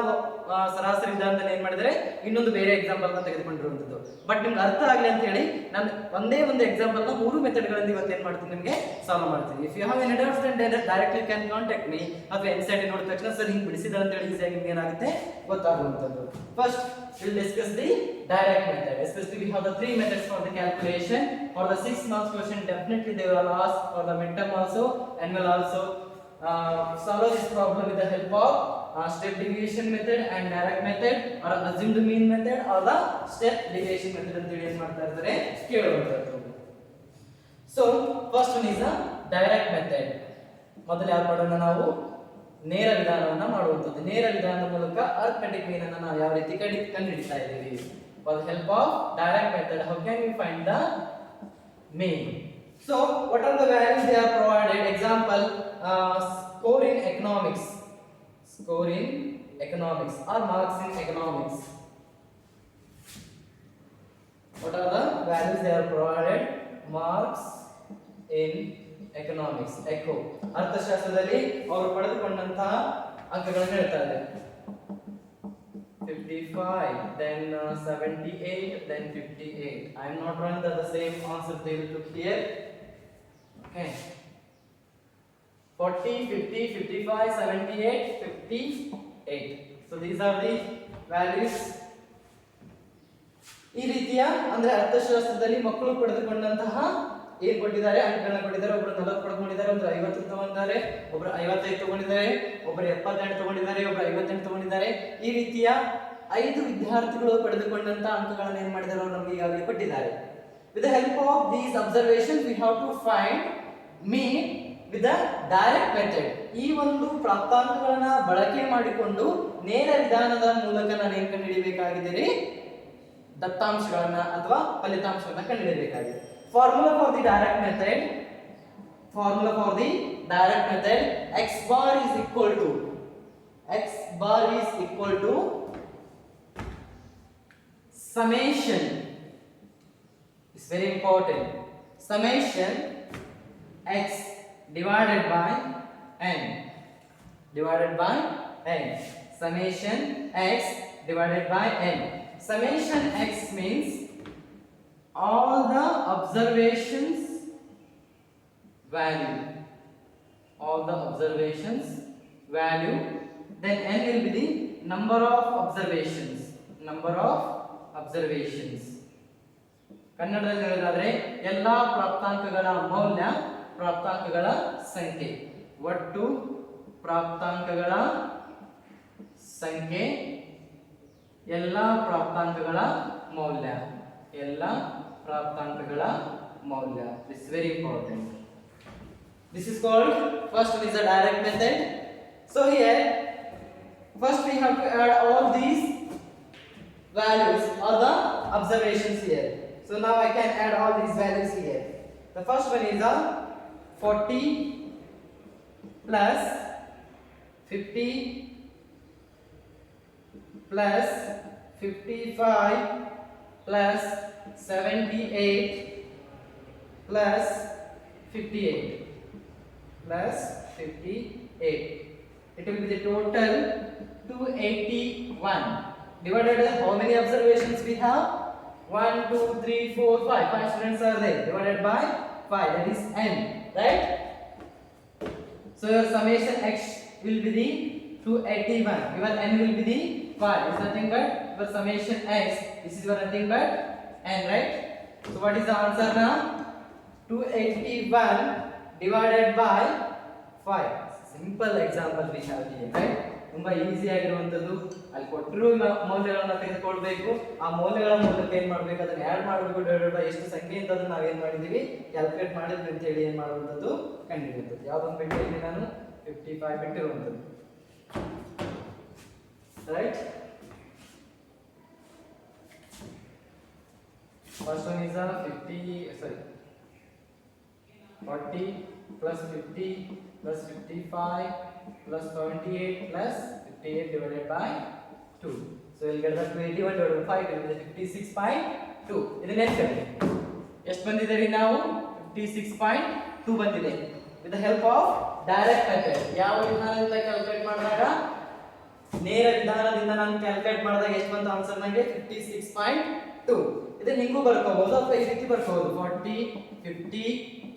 ಸರಾಸರಿ ವಿಧಾನದಲ್ಲಿ ಏನ್ ಮಾಡಿದರೆ ಇನ್ನೊಂದು ಬೇರೆ ಎಕ್ಸಾಂಪಲ್ ಅನ್ನು ತೆಗೆದುಕೊಂಡಿರುವಂತದ್ದು. ಬಟ್ ನಿಮ್ಗೆ ಅರ್ಥ ಆಗಲಿ ಅಂತ ಹೇಳಿ ನಾನು ಒಂದೇ ಒಂದು ಎಕ್ಸಾಂಪಲ್ ನ 3 ಮೆಥಡ್ ಗಳಿಂದ ಇವತ್ತು ಏನ್ ಮಾಡ್ತೀನಿ, ನಿಮಗೆ ಸಾಲ್ವ್ ಮಾಡ್ತೀನಿ. If you have any doubts then directly can contact me, ಅಥವಾ NCERT ನೋಡಿದ ತಕ್ಷಣ ಸರ್ ಹಿಂಗೆ ಬಿಡಿಸಿದ ಅಂತ ಹೇಳಿ ಈಸಿಯಾಗಿ ನಿಮ್ಗೆ ಏನಾಗುತ್ತೆ ಗೊತ್ತಾಗುವಂತದ್ದು. First we'll discuss the direct method. Especially we have the 3 methods for the calculation. For the 6 marks question definitely they will ask, for the midterm also, and will also solve this problem with the help of step deviation method and direct method, or assumed mean method or the step deviation method ಅಂತ ಹೇಳಿ ಏನು ಮಾಡ್ತಾ ಇರ್ತಾರೆ ಕೇಳುವಂತದ್ದು. So first one is the direct method. ಮೊದಲು ಯಾರು ಮಾಡೋಣ, ನಾವು ನೇರ ವಿಧಾನವನ್ನ ಮಾಡುವಂತದ್ದು. ನೇರ ವಿಧಾನದ ಮೂಲಕ ಅರ್ಥಮೆಟಿಕ್ ಮೀನ್ ಅನ್ನು ನಾವು ಯಾವ ರೀತಿ ಕಂಡುಹಿಡಿತಾ ಇದ್ದೀವಿ. For the help of direct method, how can we find the mean? So what are the values they are provided? Example, score in economics, or marks in economics. What are the values they are provided? Marks in economics, echo. ಅರ್ಥಶಾಸ್ತ್ರದಲ್ಲಿ ಅವರು ಪಡೆದುಕೊಂಡಂತಹ ಅಂಕಗಳನ್ನು ಹೇಳ್ತಾರೆ. 55, then 78, then 58. I am not wrong, that the same answer they will took here. Okay, 40, 50, 55, 78, 58. So these are the values. ಈ ರೀತಿಯ ಅಂದ್ರೆ ಅರ್ಥಶಾಸ್ತ್ರದಲ್ಲಿ ಮಕ್ಕಳು ಪಡೆದುಕೊಂಡಂತಹ ಏನ್ ಕೊಟ್ಟಿದ್ದಾರೆ, ಅಂಕಗಳನ್ನ ಕೊಟ್ಟಿದ್ದಾರೆ. ಒಬ್ರು 40 ಪಡ್ಕೊಂಡಿದ್ದಾರೆ, ಒಬ್ರು 50 ತಗೊಂಡಿದ್ದಾರೆ, ಒಬ್ರು 55 ತಗೊಂಡಿದ್ದಾರೆ, ಒಬ್ರು 78 ತಗೊಂಡಿದ್ದಾರೆ, ಒಬ್ರು 58 ತಗೊಂಡಿದ್ದಾರೆ. ಈ ರೀತಿಯ 5 ವಿದ್ಯಾರ್ಥಿಗಳು ಪಡೆದುಕೊಂಡಂತ ಅಂಕಗಳನ್ನು ಏನ್ ಮಾಡಿದ್ದಾರೆ ಅವರು ನಮಗೆ ಈಗಾಗಲೇ ಕೊಟ್ಟಿದ್ದಾರೆ. With the help of these observations we have to find mean with the direct method. ಈ ಒಂದು ಪ್ರಾಪ್ತಾಂಕಗಳನ್ನ ಬಳಕೆ ಮಾಡಿಕೊಂಡು ನೇರ ವಿಧಾನದ ಮೂಲಕ ನಾನು ಏನು ಕಂಡುಹಿಡಿಯಬೇಕಾಗಿದೆ, ದತ್ತಾಂಶಗಳನ್ನ ಅಥವಾ ಫಲಿತಾಂಶಗಳನ್ನ ಕಂಡುಹಿಡಿಯಬೇಕಾಗಿದೆ. Formula for the direct method, x bar is equal to summation. It's very important. Summation x divided by n. Summation x divided by n. Summation x means all the observations value, then n will be the number of observations. ಕನ್ನಡದಲ್ಲಿ ಹೇಳೋದಾದ್ರೆ ಎಲ್ಲಾ ಪ್ರಾಪ್ತಾಂಕಗಳ ಮೌಲ್ಯ, ಪ್ರಾಪ್ತಾಂಕಗಳ ಸಂಖ್ಯೆ, ಒಟ್ಟು ಪ್ರಾಪ್ತಾಂಕಗಳ ಸಂಖ್ಯೆ, ಎಲ್ಲಾ ಪ್ರಾಪ್ತಾಂಕಗಳ ಮೌಲ್ಯ. This is very important. This is called, first one is the direct method. So here first we have to add all these values or the observations here. So now I can add all these values here. The first one is 40 plus 50 plus 55 plus 78 plus 58 plus 58. It will be the total 281. Divided by how many observations we have? 1, 2, 3, 4, 5. 5 students are there. Divided by 5. That is n. Right? So your summation x will be the 281. Your n will be the 5. Is nothing but your summation x. This is your nothing but n, right? So what is the answer now? 281 divided by 5. Simple example we have here right. ತುಂಬಾ ಈಸಿ ಆಗಿರುವಂತದ್ದು. ಅಲ್ಲಿ ಕೊಟ್ಟಿರುವ ಮೌಲ್ಯಗಳನ್ನ ತೆಗೆದುಕೊಳ್ಬೇಕು, ಆ ಮೌಲ್ಯಗಳ ಮೂಲಕ ಏನ್ ಮಾಡ್ಬೇಕು, ಅದನ್ನ ಆಡ್ ಮಾಡಬೇಕು, ಡಿವೈಡೆಡ್ ಬೈ ಎಷ್ಟು ಸಂಖ್ಯೆ ಅಂತ ಅದನ್ನ ನಾವೇನ್ ಮಾಡಿದೀವಿ ಕ್ಯಾಲ್ಕುಲೇಟ್ ಮಾಡಿದ್ವಿ ಅಂತ ಹೇಳಿ ಏನ್ ಮಾಡುವಂತದ್ದು ಕಂಡುಹಿಡಿಯುವಂಥದ್ದು. ಯಾವ್ದೊಂದು ಬಿಟ್ಟಿದ್ದೀನಿ ನಾನು 55 ಬಿಟ್ಟಿರುವಂತದ್ದು right. First one is a 40 plus 50 plus 55 plus 78 plus 58 divided by 2. So we'll get that 21 divided by 5 will be 56.2. ಇದನ್ನ ನೆನಪಿಡಿ. ಎಷ್ಟು ಬಂದಿದೆ ರೀ ನಾವು? 56.2 ಬಂದಿದೆ. With the help of direct method. ಯಾವ ವಿಧಾನದಿಂದ ಕ್ಯಾಲ್ಕುಲೇಟ್ ಮಾಡಿದಾಗ? ನೇರ ವಿಧಾನದಿಂದ ನಾನು ಕ್ಯಾಲ್ಕುಲೇಟ್ ಮಾಡಿದಾಗ ಎಷ್ಟು ಬಂತು ಆನ್ಸರ್ ನನಗೆ? 56.2. ಇದನ್ನ ಹಿಂಗೂ ಬರ್ಕೋಬಹುದು ಅಥವಾ ಈ ರೀತಿ ಬರ್ಕೋಬಹುದು. 40 50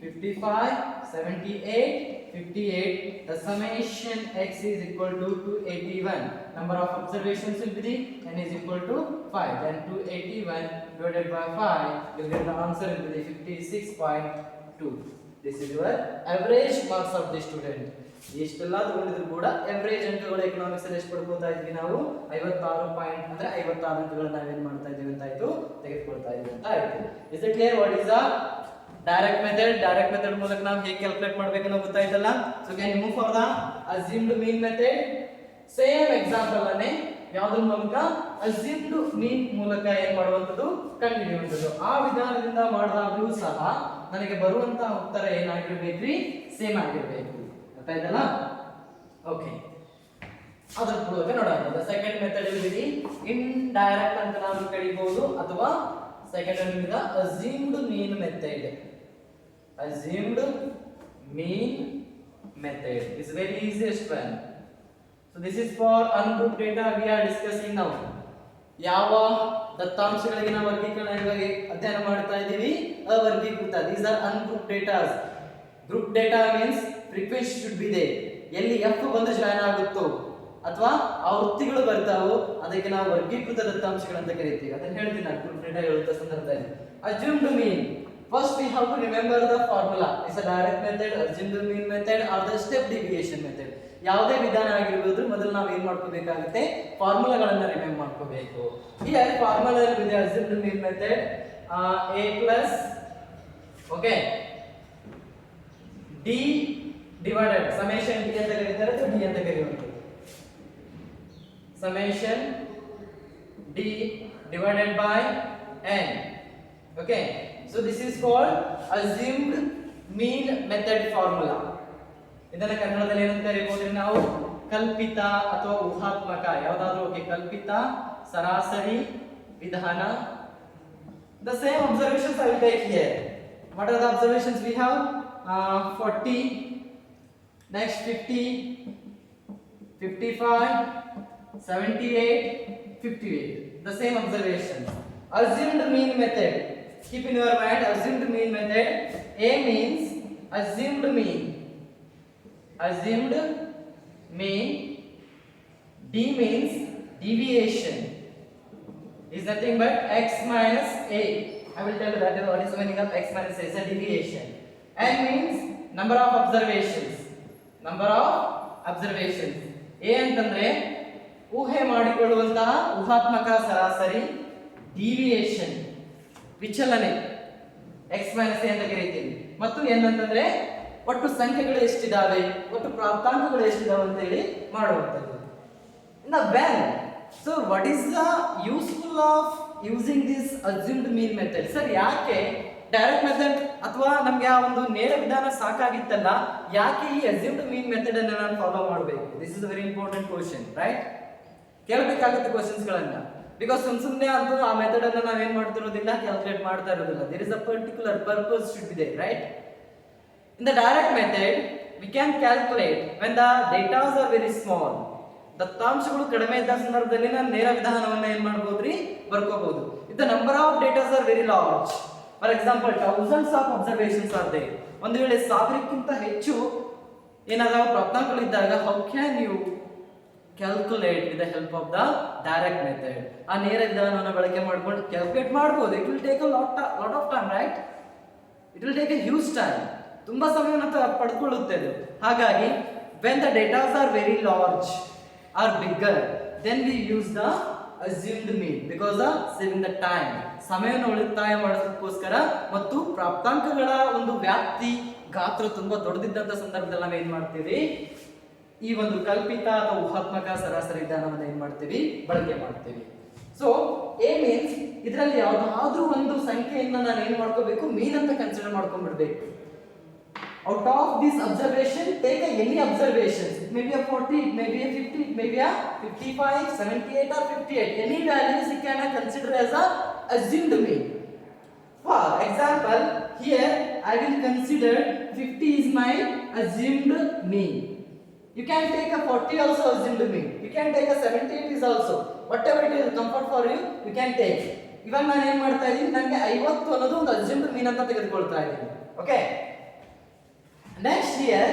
55 78 58. The summation x is equal to 281. Number of observations will be the n is equal to 5. Then 281 divided by 5 you get the answer will be the 56.2. This is your average marks of the student. ಇಷ್ಟೆಲ್ಲ ತಗೊಂಡಿದ್ರು ಕೂಡ ಎವರೇಜ್ ಅಂಕಗಳು ಎಕನಾಮಿಕ್ಸ್ ಅಲ್ಲಿ ಎಷ್ಟು ಪಡ್ಕೊಳ್ತಾ ಇದ್ವಿ ನಾವು? 56 ಪಾಯಿಂಟ್ ಅಂದ್ರೆ 56 ಅಂಕಗಳನ್ನ ನಾವೇನ್ ಮಾಡ್ತಾ ಇದೀವಿ ಅಂತ ಆಯ್ತು, ತೆಗೆದುಕೊಳ್ತಾ ಇದೀವಿ ಅಂತ ಆಯ್ತು. Is it clear what is the direct method? Direct method ಮೂಲಕ ನಾವು ಹೇಗೆ ಕ್ಯಾಲ್ಕುಲೇಟ್ ಮಾಡಬೇಕು ಅನ್ನೋ ಗೊತ್ತಾಯ್ತಲ್ಲ. So can you move for the assumed mean method. Same example ಅನ್ನೇ ಯಾವ್ದ್ರ ಮೂಲಕ? ಅಸ್ಯೂಮ್ಡ್ ಮೀನ್ ಮೂಲಕ ಏನ್ ಮಾಡುವಂತದ್ದು ಕಂಡುಹಿಡಿಯುವಂತದ್ದು. ಆ ವಿಧಾನದಿಂದ ಮಾಡಿದಾಗಲೂ ಸಹ ನನಗೆ ಬರುವಂತ ಉತ್ತರ ಏನಾಗಿರ್ಬೇಕ್ರಿ? ಸೇಮ್ ಆಗಿರ್ಬೇಕು. ಗೊತ್ತಾಯ್ತಲ್ಲ? ಓಕೆ, ಅದರ ಮೂಲಕ ನೋಡೋಣ. ಸೆಕೆಂಡ್ ಮೆಥಡ್ ಇಲ್ಲಿ ಇಂಡೈರೆಕ್ಟ್ ಅಂತ ನಾವು ಕರೀಬಹುದು, ಅಥವಾ second one is assumed mean method. Assumed mean method is very easiest one. So this is for ungrouped data we are discussing now. ಯಾವ ದತ್ತಾಂಶಗಳಿಗೆ ನಾವು ವರ್ಗೀಕರಣವಾಗಿ ಅಧ್ಯಯನ ಮಾಡ್ತಾ ಇದ್ದೀವಿ? ಅವರ್ಗೀಕೃತ. These are ungrouped data. Group data means frequency should be there. ಎಲ್ಲಿ f ಬಂದು ಜಾಯಿನ್ ಆಗುತ್ತೋ ಅಥವಾ ಆ ವೃತ್ತಿಗಳು ಬರ್ತಾವೋ ಅದಕ್ಕೆ ನಾವು ವರ್ಗೀಕೃತ ದತ್ತಾಂಶಗಳು ಅಂತ ಕರೀತೀವಿ. ಅದನ್ನ ಹೇಳ್ತೀನಿ ನಾನು ಗ್ರೂಪ್ ಡೇಟಾ ಹೇಳುವಂತ ಸಂದರ್ಭದಲ್ಲಿ. Assumed mean, first we have to remember the formula. Is a direct method, assumed mean method or the step deviation method. ಯಾವುದೇ ವಿಧಾನ ಆಗಿರಬಹುದು, ಮೊದಲು ನಾವು ಏನ್ ಮಾಡ್ಕೋಬೇಕಾಗುತ್ತೆ? ಫಾರ್ಮುಲಾಗಳನ್ನ ರಿಮೆಂಬರ್ ಮಾಡ್ಕೋಬೇಕು. ಹಿಯರ್ ಫಾರ್ಮುಲಾ ಇದೆ assumed mean method a plus okay d divided summation d ಅಂತ ಕರೀತಾರೆ ಅಥವಾ d ಅಂತ ಕರೆಯುವಂಥದ್ದು. Summation d divided by n. Okay, so this is called assumed mean method formula. ಇದನ್ನ ಕನ್ನಡದಲ್ಲಿ ಏನಂತ ಕರೀಬಹುದು ನಾವು? ಕಲ್ಪಿತ ಅಥವಾ ಊಹಾತ್ಮಕ, ಯಾವುದಾದ್ರೂ ಓಕೆ. ಕಲ್ಪಿತ ಸರಾಸರಿ ವಿಧಾನ. The same observations I will take here. What are the observations we have? 40, next 50, 55, 78, 58. The same observations. Assumed mean method. Keep in your mind assumed mean method. A means assumed mean. Assumed mean. D means deviation. Is nothing but x minus a. I will tell you that what is the meaning of x minus a. Is a deviation. N means number of observations. Number of observations. A ಅಂತಂದ್ರೆ ಊಹೆ ಮಾಡಿಕೊಳ್ಳುವಂತಹ ಊಹಾತ್ಮಕ ಸರಾಸರಿ, ಡಿವಿಯೇಷನ್ ವಿಚಲನೆ x ಮೈನಸ್ a ಅಂತ ಕರೀತೀವಿ. ಮತ್ತು n ಅಂತಂದ್ರೆ ಒಟ್ಟು ಸಂಖ್ಯೆಗಳು ಎಷ್ಟಿದಾವೆ, ಒಟ್ಟು ಪ್ರಾಪ್ತಾಂಕಗಳು ಎಷ್ಟಿದಾವೆ ಅಂತ ಹೇಳಿ ಮಾಡುವಂಥದ್ದು. ಇನ್ನು when, so what is the useful of using this assumed mean method? Sir ಯಾಕೆ ಡೈರೆಕ್ಟ್ ಮೆಥಡ್ ಅಥವಾ ನಮ್ಗೆ ಆ ಒಂದು ನೇರ ವಿಧಾನ ಸಾಕಾಗಿತ್ತಲ್ಲ, ಯಾಕೆ ಈ ಅಸ್ಯೂಮ್ಡ್ ಮೀನ್ ಮೆಥಡ್ ಅನ್ನು ನಾನು ಫಾಲೋ ಮಾಡಬೇಕು? This is a very important question, right? ಕೇಳಬೇಕಾಗುತ್ತೆ ಕ್ವಶನ್ಸ್ ಗಳನ್ನ. ಬಿಕಾಸ್ ಸುಮ್ಮನೆ ಅಂತೂ ಆ ಮೆಥಡ್ ಅನ್ನು ನಾವೇನ್ ಮಾಡ್ತಿರೋದಿಲ್ಲ, ಕ್ಯಾಲ್ಕುಲೇಟ್ ಮಾಡ್ತಾ ಇರೋದಿಲ್ಲ. There is a particular purpose should be there, right? In the direct method we can calculate when the datas are very small. ದತ್ತಾಂಶಗಳು ಕಡಿಮೆ ಇದ್ದ ಸಂದರ್ಭದಲ್ಲಿ ನಾನು ನೇರ ವಿಧಾನವನ್ನ ಏನ್ ಮಾಡಬಹುದ್ರಿ? ಬರ್ಕೋಬಹುದು. If the number of datas are very large, for example thousands of observations are there, ಒಂದು ವೇಳೆ 1000ಕ್ಕಿಂತ ಹೆಚ್ಚು ಏನಾದರೂ ಪ್ರಾಪ್ತಾಂಕಗಳು ಇದ್ದಾಗ how can you calculate with the help of the direct method? ಆ ನೇರ ವಿಧಾನವನ್ನು ಬಳಕೆ ಮಾಡ್ಕೊಂಡು ಕ್ಯಾಲ್ಕುಲೇಟ್ ಮಾಡಬಹುದು. It will take a lot of time, right? It will take A huge time. ತುಂಬಾ ಸಮಯವನ್ನು ಪಡ್ಕೊಳ್ಳುತ್ತೆ ಅದು. ಹಾಗಾಗಿ when the data are very large or bigger, then we use the assumed mean because of saving the time. ಸಮಯವನ್ನು ಉಳಿತಾಯ ಮಾಡೋದಕ್ಕೋಸ್ಕರ ಮತ್ತು ಪ್ರಾಪ್ತಾಂಕಗಳ ಒಂದು ವ್ಯಾಪ್ತಿ ಗಾತ್ರ ತುಂಬಾ ದೊಡ್ಡದಿದ್ದಂತ ಸಂದರ್ಭದಲ್ಲಿ ನಾವು ಏನ್ ಮಾಡ್ತೀವಿ, ಈ ಒಂದು ಕಲ್ಪಿತ ಅಥವಾ ಊಹಾತ್ಮಕ ಸರಾಸರಿ ವಿಧಾನವನ್ನು ಏನ್ ಮಾಡ್ತೀವಿ, ಬಳಕೆ ಮಾಡ್ತೀವಿ. ಸೊ ಎ ಮೀನ್ಸ್ ಇದರಲ್ಲಿ ಯಾವ್ದಾದ್ರೂ ಒಂದು ಸಂಖ್ಯೆಯನ್ನ ನಾನು ಏನ್ ಮಾಡ್ಕೋಬೇಕು, ಮೀನ್ ಅಂತ consider ಮಾಡ್ಕೊಂಡ್ಬಿಡ್ಬೇಕು. Out of this observation, take any observations. It may be a 40, it may be a 50, it may be a 55, 78 or 58. Any values you can consider as a assumed mean. For example, here I will consider 50 is my assumed mean. You can take a 40 also assumed mean. You can take a 78 is also. Whatever it is comfort for you, you can take. ಇವಾಗ ನಾನು ಏನು ಮಾಡ್ತಾ ಇದ್ದೀನಿ, ನನಗೆ 50 ಅನ್ನೋದು ಒಂದು assumed mean ಅಂತ ತೆಗೆದುಕೊಳ್ತಾ ಇದ್ದೀನಿ. Okay. Next here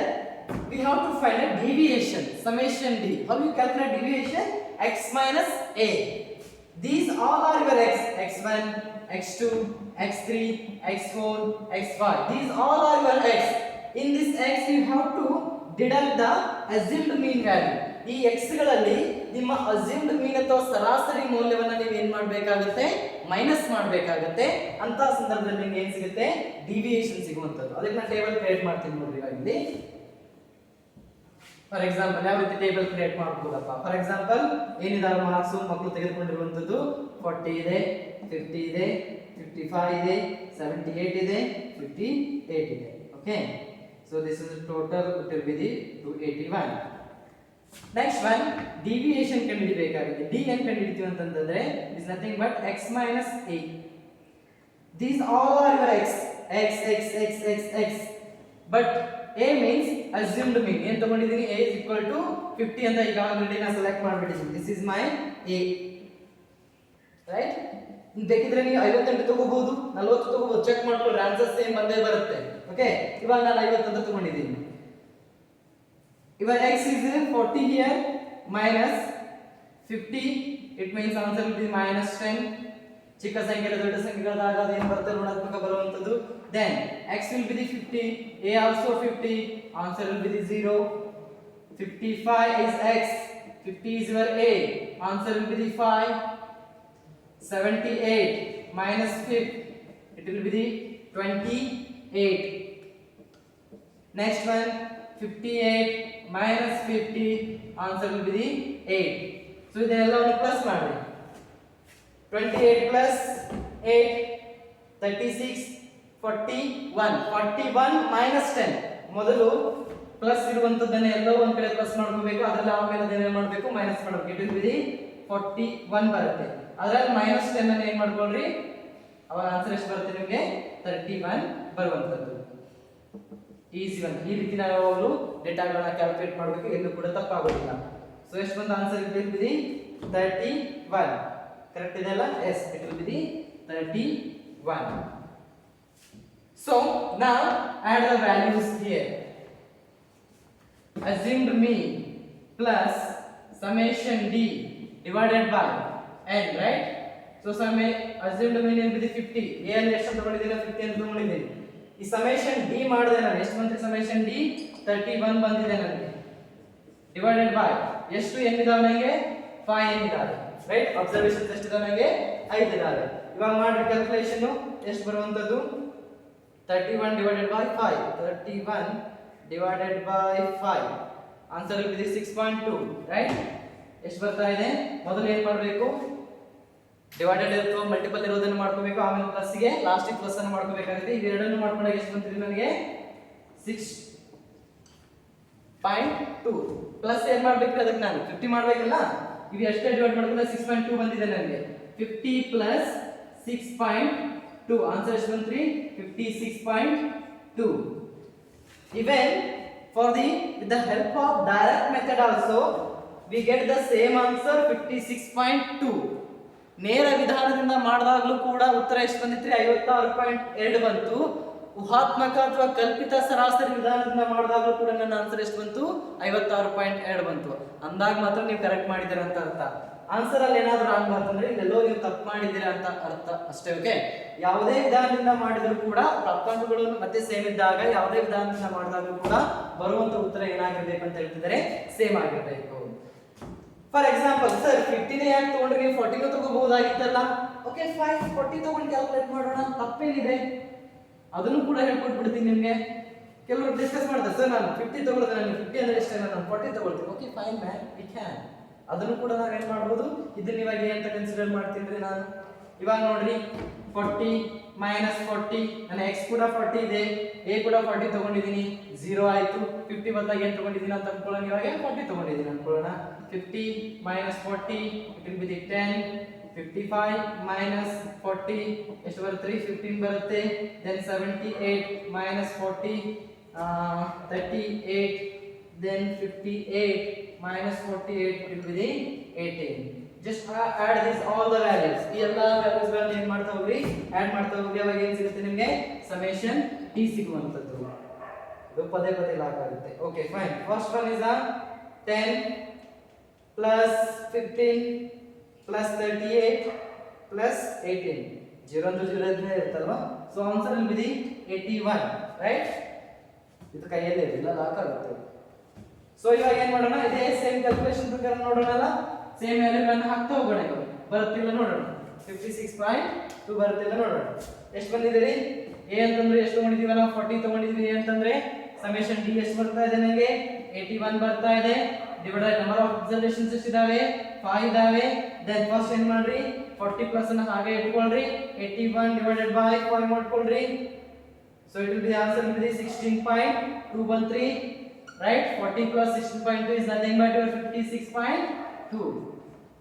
we have to find a deviation, summation d. How you calculate deviation? X minus a. These all are your x, x1, x2, x3, x4, x5. These all are your x. In this x you have to deduct the assumed mean value. ಈ x ಗಳಲ್ಲಿ ನಿಮ್ಮ assumed mean ಅಥವಾ ಸರಾಸರಿ ಮೌಲ್ಯವನ್ನು ನೀವು ಏನು ಮಾಡಬೇಕಾಗುತ್ತೆ, ಮೈನಸ್ ಮಾಡಬೇಕಾಗುತ್ತೆ. ಅಂತ ಸಂದರ್ಭದಲ್ಲಿ ನಿಮಗೆ ಏನು ಸಿಗುತ್ತೆ, ಡಿವಿಯೇಷನ್ ಸಿಗುವಂತದ್ದು. ಅದಕ್ಕೆ ನಾನು ಟೇಬಲ್ ಕ್ರಿಯೇಟ್ ಮಾಡ್ತೀನಿ ನೋಡ್ರಿ. ಇಲ್ಲಿ ಫಾರ್ ಎಕ್ಸಾಂಪಲ್ ಯಾವ ರೀತಿ ಟೇಬಲ್ ಕ್ರಿಯೇಟ್ ಮಾಡಬಹುದಪ್ಪ, ಫಾರ್ ಎಕ್ಸಾಂಪಲ್ ಏನಿದಾವೆ ಮಾರ್ಕ್ಸ್ ಮಕ್ಕಳು ತೆಗೆದುಕೊಂಡಿರುವಂತದ್ದು 40 ಇದೆ, 50 ಇದೆ, 55 ಇದೆ, 78 ಇದೆ, 58 ಇದೆ. Okay, so this is the total, it will be the 281. Next one, deviation ಕಂಡುಹಿಡಿಯಬೇಕಾಗಿದೆ. d ಏನು ಕಂಡುಹಿಡಿತೀವಿ ಅಂತಂದ್ರೆ is nothing but x minus a. These all are your x, x, x, x, x, x. But a means assumed mean. ಏನು ತಗೊಂಡಿದ್ದೀನಿ, a is equal to 50 ಅಂತ ಈಗ ಆಲ್ರೆಡಿ ನಾನು select ಮಾಡಿಬಿಟ್ಟಿದ್ದೀನಿ. This is my a. Right? ಬೇಕಿದ್ರೆ ನೀವು 58 ತಗೋಬಹುದು, 40 ತಗೋಬಹುದು, ಚೆಕ್ ಮಾಡ್ಕೊಳ್ಳಿ, ಆನ್ಸರ್ ಸೇಮ್ ಬಂದೇ ಬರುತ್ತೆ. ಓಕೆ, ಇವಾಗ ನಾನು 50 ಅಂತ ತಗೊಂಡಿದ್ದೀನಿ. Your x is 40 here minus 50, it means answer will be minus 10. ಚಿಕ್ಕ ಸಂಖ್ಯೆಗಳ ದೊಡ್ಡ ಸಂಖ್ಯೆಗಳಾದಾಗ ಅದು ಏನು ಬರುತ್ತೆ, ಋಣಾತ್ಮಕ ಬರುವಂತದ್ದು. Then x will be the 50, a also 50, answer will be the 0. 55 is x, 50 is your a, answer will be the 5. 78 minus 5, it will be the 28. Next one, 58 minus 50, answer will be the 8. So ಇದೆಲ್ಲವನ್ನು ಪ್ಲಸ್ ಮಾಡಿ. 28 plus 8, 36, 41. 41 minus 10. ಮೊದಲು ಪ್ಲಸ್ ಇರುವಂತದ್ದನ್ನ ಎಲ್ಲೋ ಒಂದ್ ಕಡೆ ಪ್ಲಸ್ ಮಾಡ್ಕೋಬೇಕು, ಅದರಲ್ಲಿ ಆಮೇಲೆ ಅದನ್ನ ಏನು ಮಾಡಬೇಕು, ಮೈನಸ್ ಮಾಡಬೇಕು. ಇಟ್ ವಿಲ್ ಬಿ ದಿ 41 ಬರುತ್ತೆ. ಅದರಲ್ಲಿ ಮೈನಸ್ 10 ಅನ್ನು ಏನು ಮಾಡ್ಕೊಳ್ಳ್ರಿ, ಅವಾಗ ಆನ್ಸರ್ ಎಷ್ಟು ಬರುತ್ತೆ ನಿಮಗೆ, 31 ಬರುವಂತದ್ದು. Easy one. ಈ ರೀತಿ ನಾವು ಯಾವಾಗಲೂ ಡೇಟಾಗಳನ್ನ ಕ್ಯಾಲ್ಕುಲೇಟ್ ಮಾಡಬೇಕು, ಎಲ್ಲೂ ಕೂಡ ತಪ್ಪಾಗೋದಿಲ್ಲ. ಸೊ ಎಷ್ಟು ಬಂದ answer it will be the 31. Correct ಇದೆ ಅಲ್ಲ? Yes, it will be the 31. So now add the values here. assumed mean plus summation d divided by n, right? So assumed mean will be the 50. a ಅಲ್ಲಿ ಎಷ್ಟು ತಗೊಂಡಿದ್ದೀರಾ, 50 ಅಂತ ತಗೊಂಡಿದ್ದೀನಿ. ಈ ಸಮೇಷನ್ ಡಿ ಮಾಡಿದೆ ನಾನು, ಎಷ್ಟು ಬಂತು ಸಮೇಷನ್ ಡಿ, 31 ಬಂದಿದೆ ನನಗೆ. ಡಿವೈಡೆಡ್ ಬೈ ಎಷ್ಟು n ಇದಾವೆ ನನಗೆ, 5 n ಇದಾವೆ, ರೈಟ್? ಅಬ್ಸರ್ವೇಷನ್ಸ್ ಎಷ್ಟು ಇದಾವೆ ನನಗೆ, 5 ಇದಾವೆ. ಇವಾಗ ಮಾಡಿ ಕ್ಯಾಲ್ಕುಲೇಷನ್ ಎಷ್ಟು ಬರುವಂತದ್ದು, 31 divided by 5. 31 divided by 5, answer will be the 6.2, right? ಎಷ್ಟು ಬರ್ತಾ ಇದೆ, ಮೊದಲು ಏನು ಮಾಡಬೇಕು, ಡಿವೈಡೆಡ್ ಇರುತ್ತೋ ಮಲ್ಟಿಪಲ್ ಇರೋದನ್ನು ಮಾಡ್ಕೋಬೇಕು, ಆಮೇಲೆ ಪ್ಲಸ್ ಗೆ ಲಾಸ್ಟ್ ಪ್ಲಸ್ ಅನ್ನು ಮಾಡ್ಕೋಬೇಕಾಗುತ್ತೆ. ಇವೆರಡನ್ನು ಮಾಡ್ಕೊಂಡಾಗ ಎಷ್ಟು ಬಂತು ನನಗೆ, 6.2. ಪ್ಲಸ್ ಏನು ಮಾಡಬೇಕು, ಅದಕ್ಕೆ ನಾನು 50 ಮಾಡಬೇಕಲ್ಲ, ಇವು ಎಷ್ಟೇ ಡಿವೈಡ್ ಮಾಡ್ಕೊಂಡ್ರೆ 6.2 ಬಂದಿದೆ ನನಗೆ. 50 ಪ್ಲಸ್ 6.2, ಆನ್ಸರ್ ಎಷ್ಟು ಬಂತು, 56.2. Even for with the help of direct method also we get the same answer, 56.2. ನೇರ ವಿಧಾನದಿಂದ ಮಾಡಿದಾಗಲೂ ಕೂಡ ಉತ್ತರ ಎಷ್ಟು ಬಂದಿತ್ತು, 56.2 ಬಂತು. ಊಹಾತ್ಮಕ ಅಥವಾ ಕಲ್ಪಿತ ಸರಾಸರಿ ವಿಧಾನದಿಂದ ಮಾಡಿದಾಗಲೂ ಕೂಡ ನನ್ನ ಆನ್ಸರ್ ಎಷ್ಟು ಬಂತು, 56.2 ಬಂತು. ಅಂದಾಗ ಮಾತ್ರ ನೀವು ಕರೆಕ್ಟ್ ಮಾಡಿದ್ದೀರಾ ಅಂತ ಅರ್ಥ. ಆನ್ಸರ್ ಅಲ್ಲಿ ಏನಾದರೂ ರಾಂಗ್ ಬಂತಂದ್ರೆ ಇಲ್ಲೆಲ್ಲೋ ನೀವು ತಪ್ಪು ಮಾಡಿದ್ದೀರಾ ಅಂತ ಅರ್ಥ ಅಷ್ಟೇ. ಓಕೆ. ಯಾವುದೇ ವಿಧಾನದಿಂದ ಮಾಡಿದ್ರು ಕೂಡ ಪ್ರಾಪ್ತಾಂಕಗಳು ಮತ್ತೆ ಸೇಮ್ ಇದ್ದಾಗ ಯಾವುದೇ ವಿಧಾನದಿಂದ ಮಾಡಿದಾಗಲೂ ಕೂಡ ಬರುವಂತ ಉತ್ತರ ಏನಾಗಿರ್ಬೇಕು ಅಂತ ಹೇಳ್ತಿದ್ದಾರೆ, ಸೇಮ್ ಆಗಿರ್ಬೇಕು. ಫಾರ್ ಎಕ್ಸಾಂಪಲ್ ಸರ್ 15 ಯಾಕೆ ತಗೊಂಡ್ರೆ ನೀವು 40 ತಗೋಬಹುದಾಗಿತ್ತಲ್ಲ. ಓಕೆ ಫೈನ್, 40 ತಗೊಂಡು ಕ್ಯಾಲ್ಕುಲೇಟ್ ಮಾಡೋಣ, ತಪ್ಪೇನಿದೆ, ಅದನ್ನು ಕೂಡ ಹೇಳ್ಕೊಟ್ಬಿಡ್ತೀನಿ ನಿಮಗೆ. ಕೆಲವರು ಡಿಸ್ಕಸ್ ಮಾಡ್ತಾರೆ, ಸರ್ ನಾನು 50 ತಗೊಳ್ತೇನೆ, ನಾನು 50 ಅಂದ್ರೆ ಇಷ್ಟ ಇಲ್ಲ, ನಾನು 40 ತಗೊಳ್ತೀನಿ. Okay fine man, we can. ಅದನ್ನು ಕೂಡ ನಾವೇನ್ ಮಾಡ್ಬೋದು, ಇದನ್ನ ಇವಾಗ ಅಂತ ಕನ್ಸಿಡರ್ ಮಾಡ್ತೀನಿ ನಾನು. ಇವಾಗ ನೋಡ್ರಿ 40 ಮೈನಸ್ 40, ನನ್ನ ಎಕ್ಸ್ ಕೂಡ 40 ಇದೆ, ಎ ಕೂಡ 40 ತಗೊಂಡಿದ್ದೀನಿ, 0 ಆಯ್ತು. 50 ಬದಲಾಗಿ ಏನು ತಗೊಂಡಿದ್ದೀನಿ ಅಂತ ಅನ್ಕೊಳ್ಳೋಣ, ಇವಾಗ 40 ತಗೊಂಡಿದ್ದೀನಿ ಅನ್ಕೊಳ್ಳೋಣ. 50 minus 40 it will be the 10. 55 minus 40 ಎಷ್ಟು ಬರುತ್ತೆ, 15 ಬರುತ್ತೆ. then 78 minus 40 38, then 58 minus 48 it will be the 18. just add this all the values. ಈ ಎಲ್ಲಾ values ಗಳನ್ನು ಏನು ಮಾಡ್ತಾ ಹೋಗ್ರಿ, ಆಡ್ ಮಾಡ್ತಾ ಹೋಗಿ, ಅವಾಗ ಏನು ಸಿಗುತ್ತೆ ನಿಮಗೆ, ಸಮೇಷನ್ t ಸಿಗುವಂತದ್ದು. ಇದು ಪದೇ ಪದೇ ಲಾಕ್ ಆಗುತ್ತೆ. Okay fine, first one is 10 plus 15 plus 38 plus 18. 0 into 0 ಇದ್ರೆ ಇರುತ್ತಲ್ವಾ, so answer will be the 81, right. ಇದು ಕೈಯಲ್ಲಿ ಇಲ್ಲ, ಲಾಕ್ ಆಗುತ್ತೆ. ಸೊ ಇವಾಗ ಏನು ಮಾಡೋಣ, ಇದೇ ಸೇಮ್ ಕ್ಯಾಲ್ಕುಲೇಷನ್ ಪ್ರಕಾರ ನೋಡೋಣಲ್ಲ, ಸೇಮ್ ವ್ಯಾಲ್ಯೂಗಳನ್ನು ಹಾಕ್ತಾ ಹೋಗೋಣ. ಇವಾಗ ಬರುತ್ತಿಲ್ಲ ನೋಡೋಣ, 56.2 ಬರುತ್ತಿಲ್ಲ ನೋಡೋಣ. ಎಷ್ಟು ಬಂದಿದ್ದೀರಿ, ಎ ಅಂತಂದ್ರೆ ಎಷ್ಟು ತಗೊಂಡಿದೀವಿ ನಾವು, 40 ತಗೊಂಡಿದ್ವಿ. ಎ ಅಂತಂದ್ರೆ ಸಮೇಷನ್ ಡಿ ಎಷ್ಟು ಬರ್ತಾ ಇದೆ ನನಗೆ, 81 ಬರ್ತಾ ಇದೆ. ಡಿವೈಡೆಡ್ ನಂಬರ್ ಆಫ್ ಅಬ್ಸರ್ವೇಷನ್ಸ್ ಎಷ್ಟಿದಾವೆ, 5 ಇದಾವೆ. ದೆನ್ ಫಸ್ಟ್ ಏನು ಮಾಡ್ರಿ, 40 ಪ್ಲಸ್ ಅನ್ನು ಹಾಗೆ ಇಟ್ಕೊಳ್ರಿ, 81 ಡಿವೈಡೆಡ್ ಬೈ 5 ಮಾಡ್ಕೊಳ್ರಿ. So it will B answer will be 16.213, right. 40 plus 16.2 is nothing but your 56.2.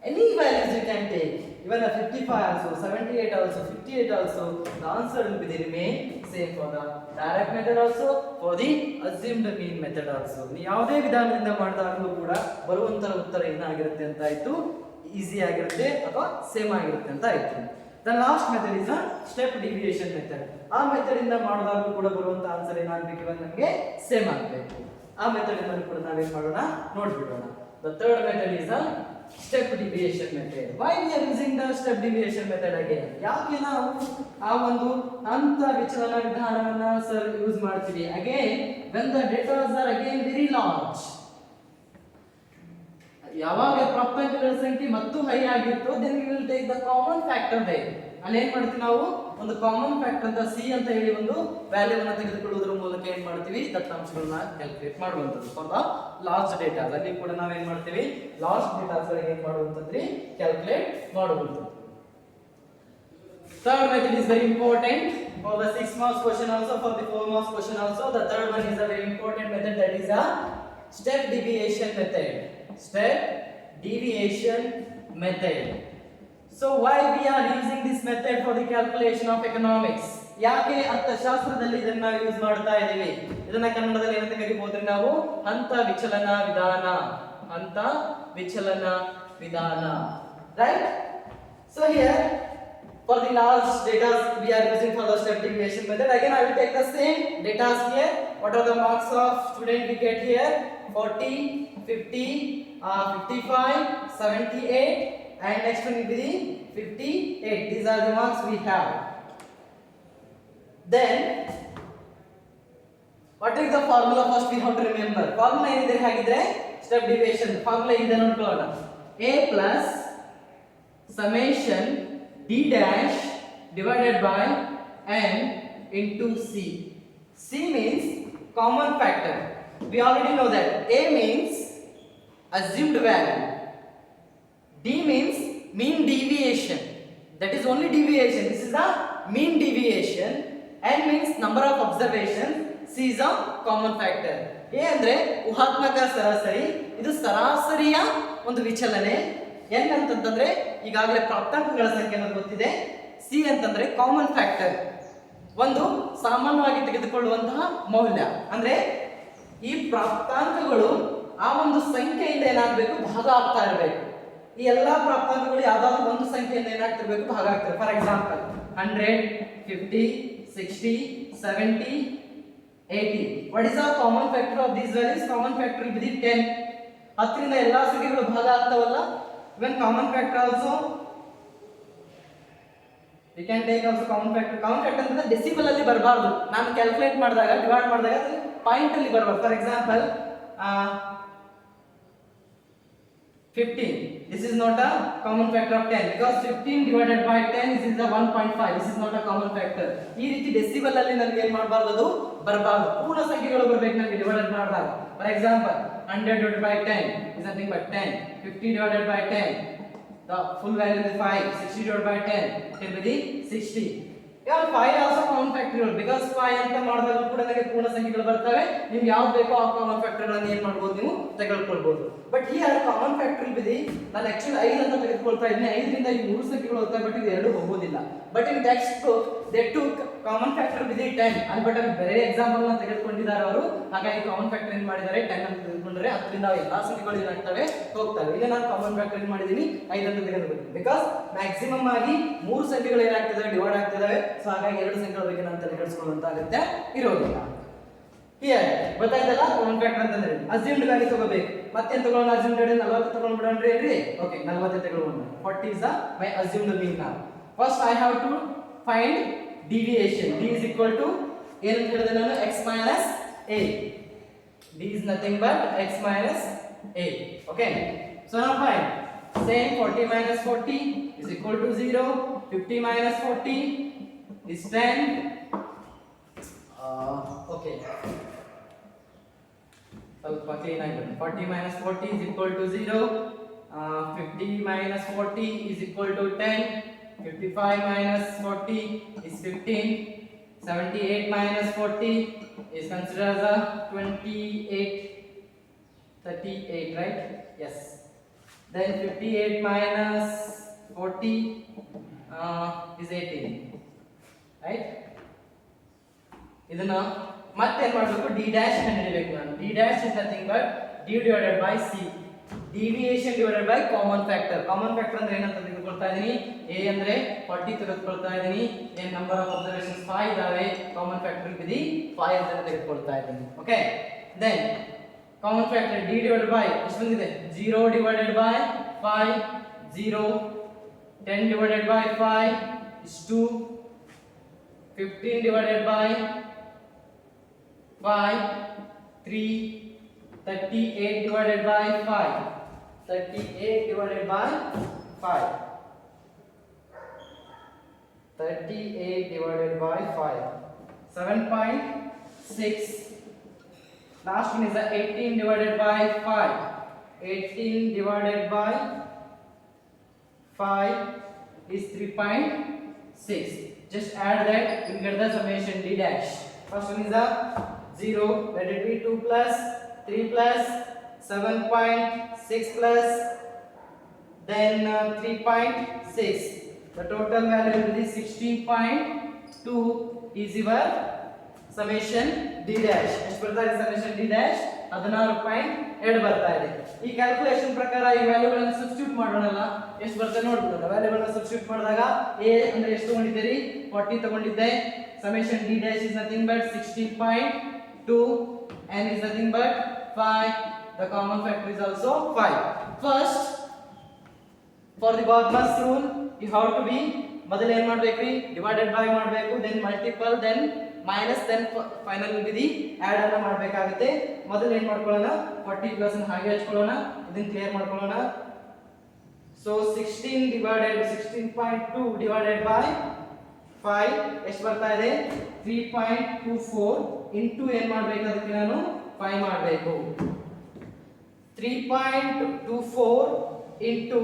any values you can take, even a 55 also, 78 also, 58 also, the answer will be the remain same for the direct method also, for the assumed mean method also. ನೀವು ಯಾವುದೇ ವಿಧಾನದಿಂದ ಮಾಡಿದಾಗಲೂ ಕೂಡ ಬರುವಂತ ಉತ್ತರ ಏನಾಗಿರುತ್ತೆ ಅಂತ ಆಯ್ತು, ಈಸಿ ಆಗಿರುತ್ತೆ ಅಥವಾ ಸೇಮ್ ಆಗಿರುತ್ತೆ ಅಂತ ಆಯ್ತು. The last method is a step deviation method. ಆ ಮೆಥಡ್ ಇಂದ ಮಾಡಿದಾಗಲೂ ಕೂಡ ಬರುವಂತ ಆನ್ಸರ್ ಏನಾಗಬೇಕು, ಇವಾಗ ನಮಗೆ ಸೇಮ್ ಆಗಬೇಕು. ಆ ಮೆಥಡ್ ಇಂದ ಕೂಡ ನಾವೇನ್ ಮಾಡೋಣ ನೋಡ್ಬಿಡೋಣ. The third method is a step deviation method. Why we are using the step deviation method again? ಯಾಕೆ ನಾವು ಆ ಒಂದು ಹಂತ ವಿಚಲನ ವಿಧಾನವನ್ನ ಸರ್ ಯೂಸ್ ಮಾಡ್ತೀವಿ? Again when the data are again very large, ಯಾವಾಗ ಪ್ರಾಪ್ತಾಂಕಗಳ ಸಂಖ್ಯೆ ಮತ್ತು ಹೈ ಆಗಿತ್ತು, then we will take the common factor there. ಅಲ್ಲಿ ಏನ್ ಮಾಡ್ತೀವಿ ನಾವು, ಒಂದು ಕಾಮನ್ ಫ್ಯಾಕ್ಟರ್ ಅಂತ ಸಿ ಅಂತ ಹೇಳಿ ಒಂದು ವ್ಯಾಲ್ಯೂವನ್ನು ತೆಗೆದುಕೊಳ್ಳುವುದರ ಮೂಲಕ ಏನ್ ಮಾಡ್ತೀವಿ, ದತ್ತಾಂಶಗಳನ್ನ ಕ್ಯಾಲ್ಕುಲೇಟ್ ಮಾಡುವಂಥದ್ದು. ಫಾರ್ ದ ಲಾಸ್ಟ್ ಡೇಟಾ ಅಲ್ಲಿ ಕೂಡ ನಾವೇನ್ ಮಾಡ್ತೀವಿ, ಲಾಸ್ಟ್ ಡೇಟಾಸ್ ಗಳಿಗೆ ಏನ್ ಮಾಡುವಂತದ್ರಿ, ಕ್ಯಾಲ್ಕುಲೇಟ್ ಮಾಡುವಂಥದ್ದು. Third method is very important for the 6 marks question also, for the 4 marks question also. The third one is a very important method, that is a step deviation method. Step deviation method. So why we are using this method for the calculation of economics? ಯಾಕೆ ಅರ್ಥಶಾಸ್ತ್ರದಲ್ಲಿ ಇದನ್ನ ಯೂಸ್ ಮಾಡ್ತಾ ಇದೀವಿ? ಇದನ್ನ ಕನ್ನಡದಲ್ಲಿ ಏನಂತ ಕರೀಬಹುದ್ರಿ ನಾವು, ಹಂತ ವಿಚಲನ ವಿಧಾನ. ಹಂತ ವಿಚಲನ ವಿಧಾನ, right? So here for the large data we are using for the step deviation method. Again I will take the same data here. What are the marks of student we get here? 40, 50, 55, 78, and next one will be the 58. These are the marks we have. Then what is the formula? First we have to remember. Formula ಏನಿದೆ ಹಾಗಿದ್ರೆ step deviation formula ಇದೆ ನೋಡ್ಕೊಳ್ಳೋಣ. A plus summation d dash divided by n into c. C means common factor. We already know that. A means assumed value. D means mean deviation. That is only deviation. This is the mean deviation. N means number of observations. C is a common factor. A ಅಂದ್ರೆ ಊಹಾತ್ಮಕ ಸರಾಸರಿ, ಇದು ಸರಾಸರಿಯ ಒಂದು ವಿಚಲನೆ. N ಅಂತಂದ್ರೆ ಈಗಾಗಲೇ ಪ್ರಾಪ್ತಾಂಕಗಳ ಸಂಖ್ಯೆ ಅನ್ನೋದು ಗೊತ್ತಿದೆ. C ಅಂತಂದ್ರೆ ಕಾಮನ್ ಫ್ಯಾಕ್ಟರ್, ಒಂದು ಸಾಮಾನ್ಯವಾಗಿ ತೆಗೆದುಕೊಳ್ಳುವಂತಹ ಮೌಲ್ಯ. ಅಂದ್ರೆ ಈ ಪ್ರಾಪ್ತಾಂಕಗಳು ಆ ಒಂದು ಸಂಖ್ಯೆಯಿಂದ ಏನಾಗಬೇಕು, ಭಾಗ ಆಗ್ತಾ ಇರಬೇಕು. ಈ ಎಲ್ಲಾ ಪ್ರಾಪ್ತಾಂಕಗಳು ಯಾವ್ದಾದ್ರು ಒಂದು ಸಂಖ್ಯೆಯಿಂದ ಏನಾಗ್ತಿರ್ಬೇಕು, ಭಾಗ ಆಗ್ತದೆ. For example 100, 50, 60, 70, 80. What is the common factor of these values? Common factor will be 10. 10 ರಿಂದ ಎಲ್ಲಾ ಸಂಖ್ಯೆಗಳು ಭಾಗ ಆಗ್ತಾವಲ್ಲ, even common factor also we can take also common factor. Common factor ಅಂದ್ರೆ ಡೆಸಿಬಲ್ ಅಲ್ಲಿ ಬರಬಾರ್ದು. ನಾನು ಕ್ಯಾಲ್ಕುಲೇಟ್ ಮಾಡಿದಾಗ ಡಿವೈಡ್ ಮಾಡಿದಾಗ ಪಾಯಿಂಟ್ ಅಲ್ಲಿ ಬರಬಾರ್ದು. For example 15. This is not a common factor of 10 because 15 divided by 10 is the 1.5. This is not a common factor. ಈ ರೀತಿ ಡೆಸಿಬಲ್ ಅಲ್ಲಿ ನನಗೆ ಏನು ಮಾಡಬಾರದು, ಅದು ಬರಬಾರದು. ಪೂರ್ಣ ಸಂಖ್ಯೆಗಳು ಬರಬೇಕು ನನಗೆ ಡಿವೈಡೆಡ್ ಮಾಡಿದಾಗ. For example 100 divided by 10 is nothing but 10. 50 divided by 10, the full value is 5. 60 divided by 10, it will be 60. Here 5 also common factor because 5 ಅಂತ ಮಾಡಿದಾಗ ಕೂಡ ನನಗೆ ಪೂರ್ಣ ಸಂಖ್ಯೆಗಳು ಬರ್ತವೆ. ನಿಮಗೆ ಯಾವುದು ಬೇಕೋ ಆ ಕಾಮನ್ ಫ್ಯಾಕ್ಟರ್ ಗಳನ್ನು ಏನು ಮಾಡಬಹುದು, ನೀವು ತೆಗೆದುಕೊಳ್ಳಬಹುದು. ಬಟ್ ಹಿಯರ್ ಕಾಮನ್ ಫ್ಯಾಕ್ಟರ್ ಬಿಡಿ ನಾನು ಆಕ್ಚುಲಿ 5 ಅಂತ ತೆಗೆದುಕೊಳ್ತಾ ಇದ್ದೀನಿ. 5 ರಿಂದ ಈ ಮೂರು ಸಂಖ್ಯೆಗಳು ಹೋಗ್ತವೆ, ಬಟ್ ಇದು ಎರಡು ಹೋಗೋದಿಲ್ಲ. But in text book they took common factor ಬಿಡಿ 10 ಅಲ್ಲಿ. ಬಟ್ ಅಲ್ಲಿ ಬೇರೆ ಎಕ್ಸಾಂಪಲ್ ನ ತೆಗೆದುಕೊಂಡಿದ್ದಾರೆ ಅವರು. ಹಾಗಾಗಿ ಕಾಮನ್ ಫ್ಯಾಕ್ಟರ್ ಏನು ಮಾಡಿದ್ದಾರೆ 10 ಅಂತ ತೆಗೆದುಕೊಂಡ್ರೆ ಅದರಿಂದ ಎಲ್ಲಾ ಸಂಖ್ಯೆಗಳು ಏನಾಗ್ತವೆ, ಹೋಗ್ತವೆ. ಇಲ್ಲಿ ನಾನು ಕಾಮನ್ ಫ್ಯಾಕ್ಟರ್ ಏನು ಮಾಡಿದ್ದೀನಿ 5 ಅಂತ ತೆಗೆದುಕೊಂಡಿದ್ದೀನಿ. ಬಿಕಾಸ್ ಮ್ಯಾಕ್ಸಿಮಮ್ ಆಗಿ ಮೂರು ಸಂಖ್ಯೆಗಳು ಏನಾಗ್ತಿದಾವೆ, ಡಿವೈಡ್ ಆಗ್ತಿದಾವೆ. ಸೊ ಹಾಗಾಗಿ ಎರಡು ಸಂಖ್ಯೆಗಳ ಬಗ್ಗೆ ನಾನು ತೆಗೆದುಕೊಳ್ಳುವಂತ ಅಗತ್ಯ ಇರೋದಿಲ್ಲ. ಹಿಯರ್ ಗೊತ್ತಾಯ್ತಲ್ಲ ಕಾಮನ್ ಫ್ಯಾಕ್ಟರ್ ಅಂತಂದ್ರೆ ಅಸ್ಯೂಮ್ಡ್ ವ್ಯಾಲ್ಯೂ ತಗೋಬೇಕು. ಮತ್ತೇನು ತಗೊಳ್ಳೋಣ, ಅಸ್ಯೂಮ್ಡ್ ವ್ಯಾಲ್ಯೂ 40 ತಗೊಂಡ್ಬಿಡೋಣ್ರಿ ಏನ್ರಿ. ಓಕೆ 40 ತಗೊಳ್ಳೋಣ. 40 is the my assumed mean now. First I have to find deviation. D is equal to ಏನು ಹೇಳಿದೆ ನಾನು, x minus a. D is nothing but x minus a. Okay, so now find same 40 minus 40 is equal to 0. 50 minus 40 is 10. Okay, ಸ್ವಲ್ಪ ಕ್ಲೀನ್ ಆಗಿ 40 minus 40 is equal to 0. 50 minus 40 is equal to 10. 55 minus 40 is 15. 78 minus 40 is considered as a 28. 38, right? Yes. Then 58 minus 40 is 18, right? ಇದನ್ನ ಮತ್ತೆ ಏನು ಮಾಡಬೇಕು, ಡಿ ಡ್ಯಾಶ್ ಕಂಡುಹಿಡಿಯಬೇಕು ನಾನು. D dash is nothing but D divided by C. Deviation divided by common factor. Common factor ಅಂದ್ರೆ ಏನಂತ ತೆಗೆದುಕೊಳ್ತಾ ಇದೀನಿ, ಎ ಅಂದ್ರೆ 40 ತೆಗೆದುಕೊಳ್ತಾ ಇದೀನಿ. ಏನ್ ನಂಬರ್ ಆಫ್ ಅಬ್ಸರ್ವೇಷನ್ಸ್ 5 ಇದಾವೆ. ಕಾಮನ್ ಫ್ಯಾಕ್ಟರ್ ಬಿಡಿ 5 ಅಂತ ತೆಗೆದುಕೊಳ್ತಾ ಇದೀನಿ. Okay, then common factor D divided by ಎಷ್ಟು ಬಂದಿದೆ, 0 divided by 5 0. 10 divided by 5 is 2. 15 divided by 5 3. 38 divided by 5. 38 divided by 5. 38 divided by 5. 7.6. Last one is the 18 divided by 5. 18 divided by 5 is 3.6. Just add that, you get the summation d dash. First one is the 0, let it be 2 plus 3 plus 7.6 plus then 3.6. The total value will be 16.2 is your summation d dash. ಎಷ್ಟು ಬರ್ತಾ ಇದೆ summation d dash 16.2 ಬರ್ತಾ ಇದೆ. ಈ ಕ್ಯಾಲ್ಕುಲೇಷನ್ ಪ್ರಕಾರ ಈ ವ್ಯಾಲ್ಯೂಗಳನ್ನು ಸಬ್ಸ್ಟಿಟ್ಯೂಟ್ ಮಾಡೋಣಲ್ಲ, ಎಷ್ಟು ಬರ್ತದೆ ನೋಡ್ಬೋದು. ವ್ಯಾಲ್ಯೂಗಳನ್ನು ಸಬ್ಸ್ಟಿಟ್ಯೂಟ್ ಮಾಡಿದಾಗ a ಅಂದ್ರೆ ಎಷ್ಟು ತಗೊಂಡಿದ್ದೀರಿ, 40 ತಗೊಂಡಿದ್ದೆ. summation d dash is nothing but 16.2 and is nothing but 5. The common factor is also 5. First, for the Bottomless rule you have to be ಮೊದಲು ಏನು ಮಾಡಬೇಕ್ರಿ, ಡಿವೈಡೆಡ್ ಬೈ ಮಾಡಬೇಕು, then multiple, then minus, then final ವಿಧಿ ಆಡ್ ಅನ್ನ ಮಾಡಬೇಕಾಗುತ್ತೆ. ಮೊದಲು ಏನು ಮಾಡ್ಕೊಳ್ಳೋಣ, 40 ಪ್ಲಸ್ ಅನ್ನು ಹಾಗೆ ಹಚ್ಕೊಳ್ಳೋಣ, ಇದನ್ನ ಕ್ಲಿಯರ್ ಮಾಡ್ಕೊಳ್ಳೋಣ. ಸೊ 16.2 ಡಿವೈಡೆಡ್ ಬೈ 5 ಎಷ್ಟು ಬರ್ತಾ ಇದೆ, 3.24 ಇಂಟು ಏನು ಮಾಡಬೇಕು, ಅದಕ್ಕೆ ನಾನು 5 ಮಾಡಬೇಕು. 3.24 into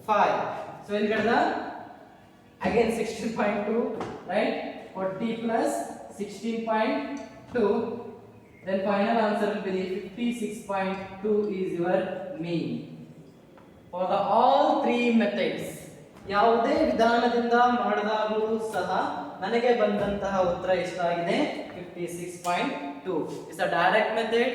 5. So we'll get the again 16.2, right? 40 plus 16.2. Then final answer will be 56.2 is your mean. For the all three methods, ಯಾವುದೇ ವಿಧಾನದಿಂದ ಮಾಡಿದಾಗಲೂ ಸಹ ನನಗೆ ಬಂದಂತಹ ಉತ್ತರ ಎಷ್ಟಾಗಿದೆ, 56.2. It's a direct method,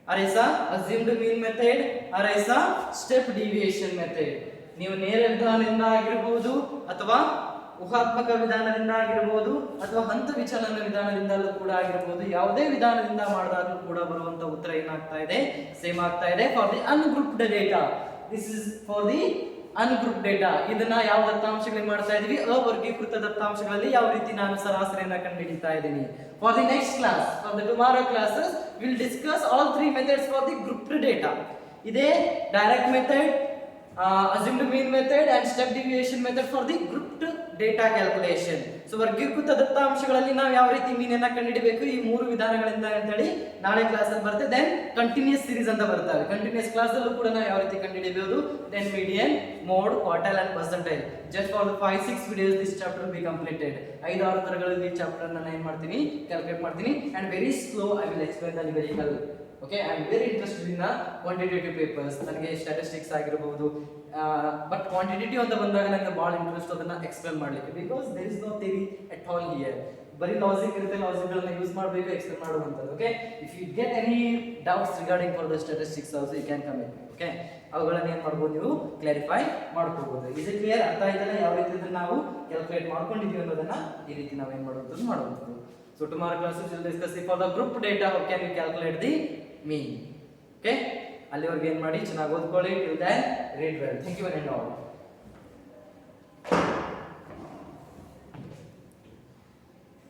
or is a assumed mean method, or is a step deviation method. ನೀವು ನೇರ ವಿಧಾನದಿಂದ ಆಗಿರಬಹುದು, ಅಥವಾ ಊಹಾತ್ಮಕ ವಿಧಾನದಿಂದ ಆಗಿರಬಹುದು, ಅಥವಾ ಹಂತ ವಿಚಲನ ವಿಧಾನದಿಂದಲೂ ಕೂಡ ಆಗಿರಬಹುದು. ಯಾವುದೇ ವಿಧಾನದಿಂದ ಮಾಡಿದಾಗಲೂ ಕೂಡ ಬರುವಂತ ಉತ್ತರ ಏನಾಗ್ತಾ ಇದೆ, ಸೇಮ್ ಆಗ್ತಾ ಇದೆ. For the ungrouped data, this is for the ungroup data, ಇದನ್ನ ಯಾವ ದತ್ತಾಂಶಗಳಿಗೆ ಮಾಡ್ತಾ ಇದೀವಿ, ಅವರ್ಗೀಕೃತ ದತ್ತಾಂಶಗಳಲ್ಲಿ ಯಾವ ರೀತಿ ನಾನು ಸರಾಸರಿಯನ್ನ ಕಂಡುಹಿಡಿತಾ ಇದ್ದೀನಿ. For the next class, for the tomorrow classes will discuss all 3 methods for the grouped data. ಇದೇ direct method, assumed mean method and step deviation method for the grouped data calculation. So ವರ್ಗೀಕೃತ ದತ್ತಾಂಶಗಳಲ್ಲಿ ನಾವು ಯಾವ ರೀತಿ ಮೀನ್ ಅನ್ನ ಕಂಡುಹಿಡಿಬೇಕು, ಈ 3 ವಿಧಾನಗಳಿಂದ ಅಂತ ಹೇಳಿ ನಾಳೆ ಕ್ಲಾಸ್ ಅಲ್ಲಿ ಬರುತ್ತೆ. ದೆನ್ ಕಂಟಿನ್ಯೂಸ್ ಸೀರೀಸ್ ಅಂತ ಬರ್ತವೆ, ಕಂಟಿನ್ಯೂಸ್ ಕ್ಲಾಸ್ ಅಲ್ಲೂ ಕೂಡ ನಾವು ಯಾವ ರೀತಿ ಕಂಡುಹಿಡಿಯಬಹುದು. Then median, mode, quartile and percentile. Just for 5-6 videos this chapter will be completed. 5-6 ತರಗಳಲ್ಲಿ ಈ ಚಾಪ್ಟರ್ ಅನ್ನ ನಾನು ಏನು ಮಾಡ್ತೀನಿ, ಕ್ಯಾಲ್ಕುಲೇಟ್ ಮಾಡ್ತೀನಿ. and very slow I will explain the numerical. Okay, I am very interested in the quantitative papers. ನನಗೆ ಸ್ಟ್ಯಾಟಿಸ್ಟಿಕ್ಸ್ ಆಗಿರಬಹುದು, ಬಟ್ ಕ್ವಾಂಟಿಟೇಟಿವ್ ಅಂತ ಬಂದಾಗ ನನಗೆ ಭಾಳ ಇಂಟ್ರೆಸ್ಟ್ ಅದನ್ನ ಎಕ್ಸ್ಪ್ಲೇನ್ ಮಾಡಲಿಕ್ಕೆ. Because there is no theory at all here. ಬರೀ ಲಾಜಿಕ್ ಇರುತ್ತೆ, ಲಾಜಿಕ್ಗಳನ್ನ ಯೂಸ್ ಮಾಡಬೇಕು, ಎಕ್ಸ್ಪ್ಲೇನ್ ಮಾಡುವಂಥದ್ದು. Okay, if you get any doubts regarding for the statistics also you can come in. Okay, ಅವುಗಳನ್ನ ಏನು ಮಾಡ್ಬೋದು, ನೀವು ಕ್ಲಾರಿಫೈ ಮಾಡ್ಕೋಬಹುದು. Is it clear? ಅರ್ಥ ಆಯ್ತಲ್ಲ ಯಾವ ರೀತಿ ಇದನ್ನ ನಾವು ಕ್ಯಾಲ್ಕುಲೇಟ್ ಮಾಡ್ಕೊಂಡಿದ್ದೀವಿ ಅನ್ನೋದನ್ನ ಈ ರೀತಿ ನಾವು ಏನು ಮಾಡುವಂಥದ್ದು. So tomorrow class we will discuss for the group data how can we calculate the mean. Okay, ಅಲ್ಲಿವರೆಗೆ ಏನು ಮಾಡಿ, ಚೆನ್ನಾಗಿ ಓದ್ಕೊಳ್ಳಿ. Till then read well. Thank you very much.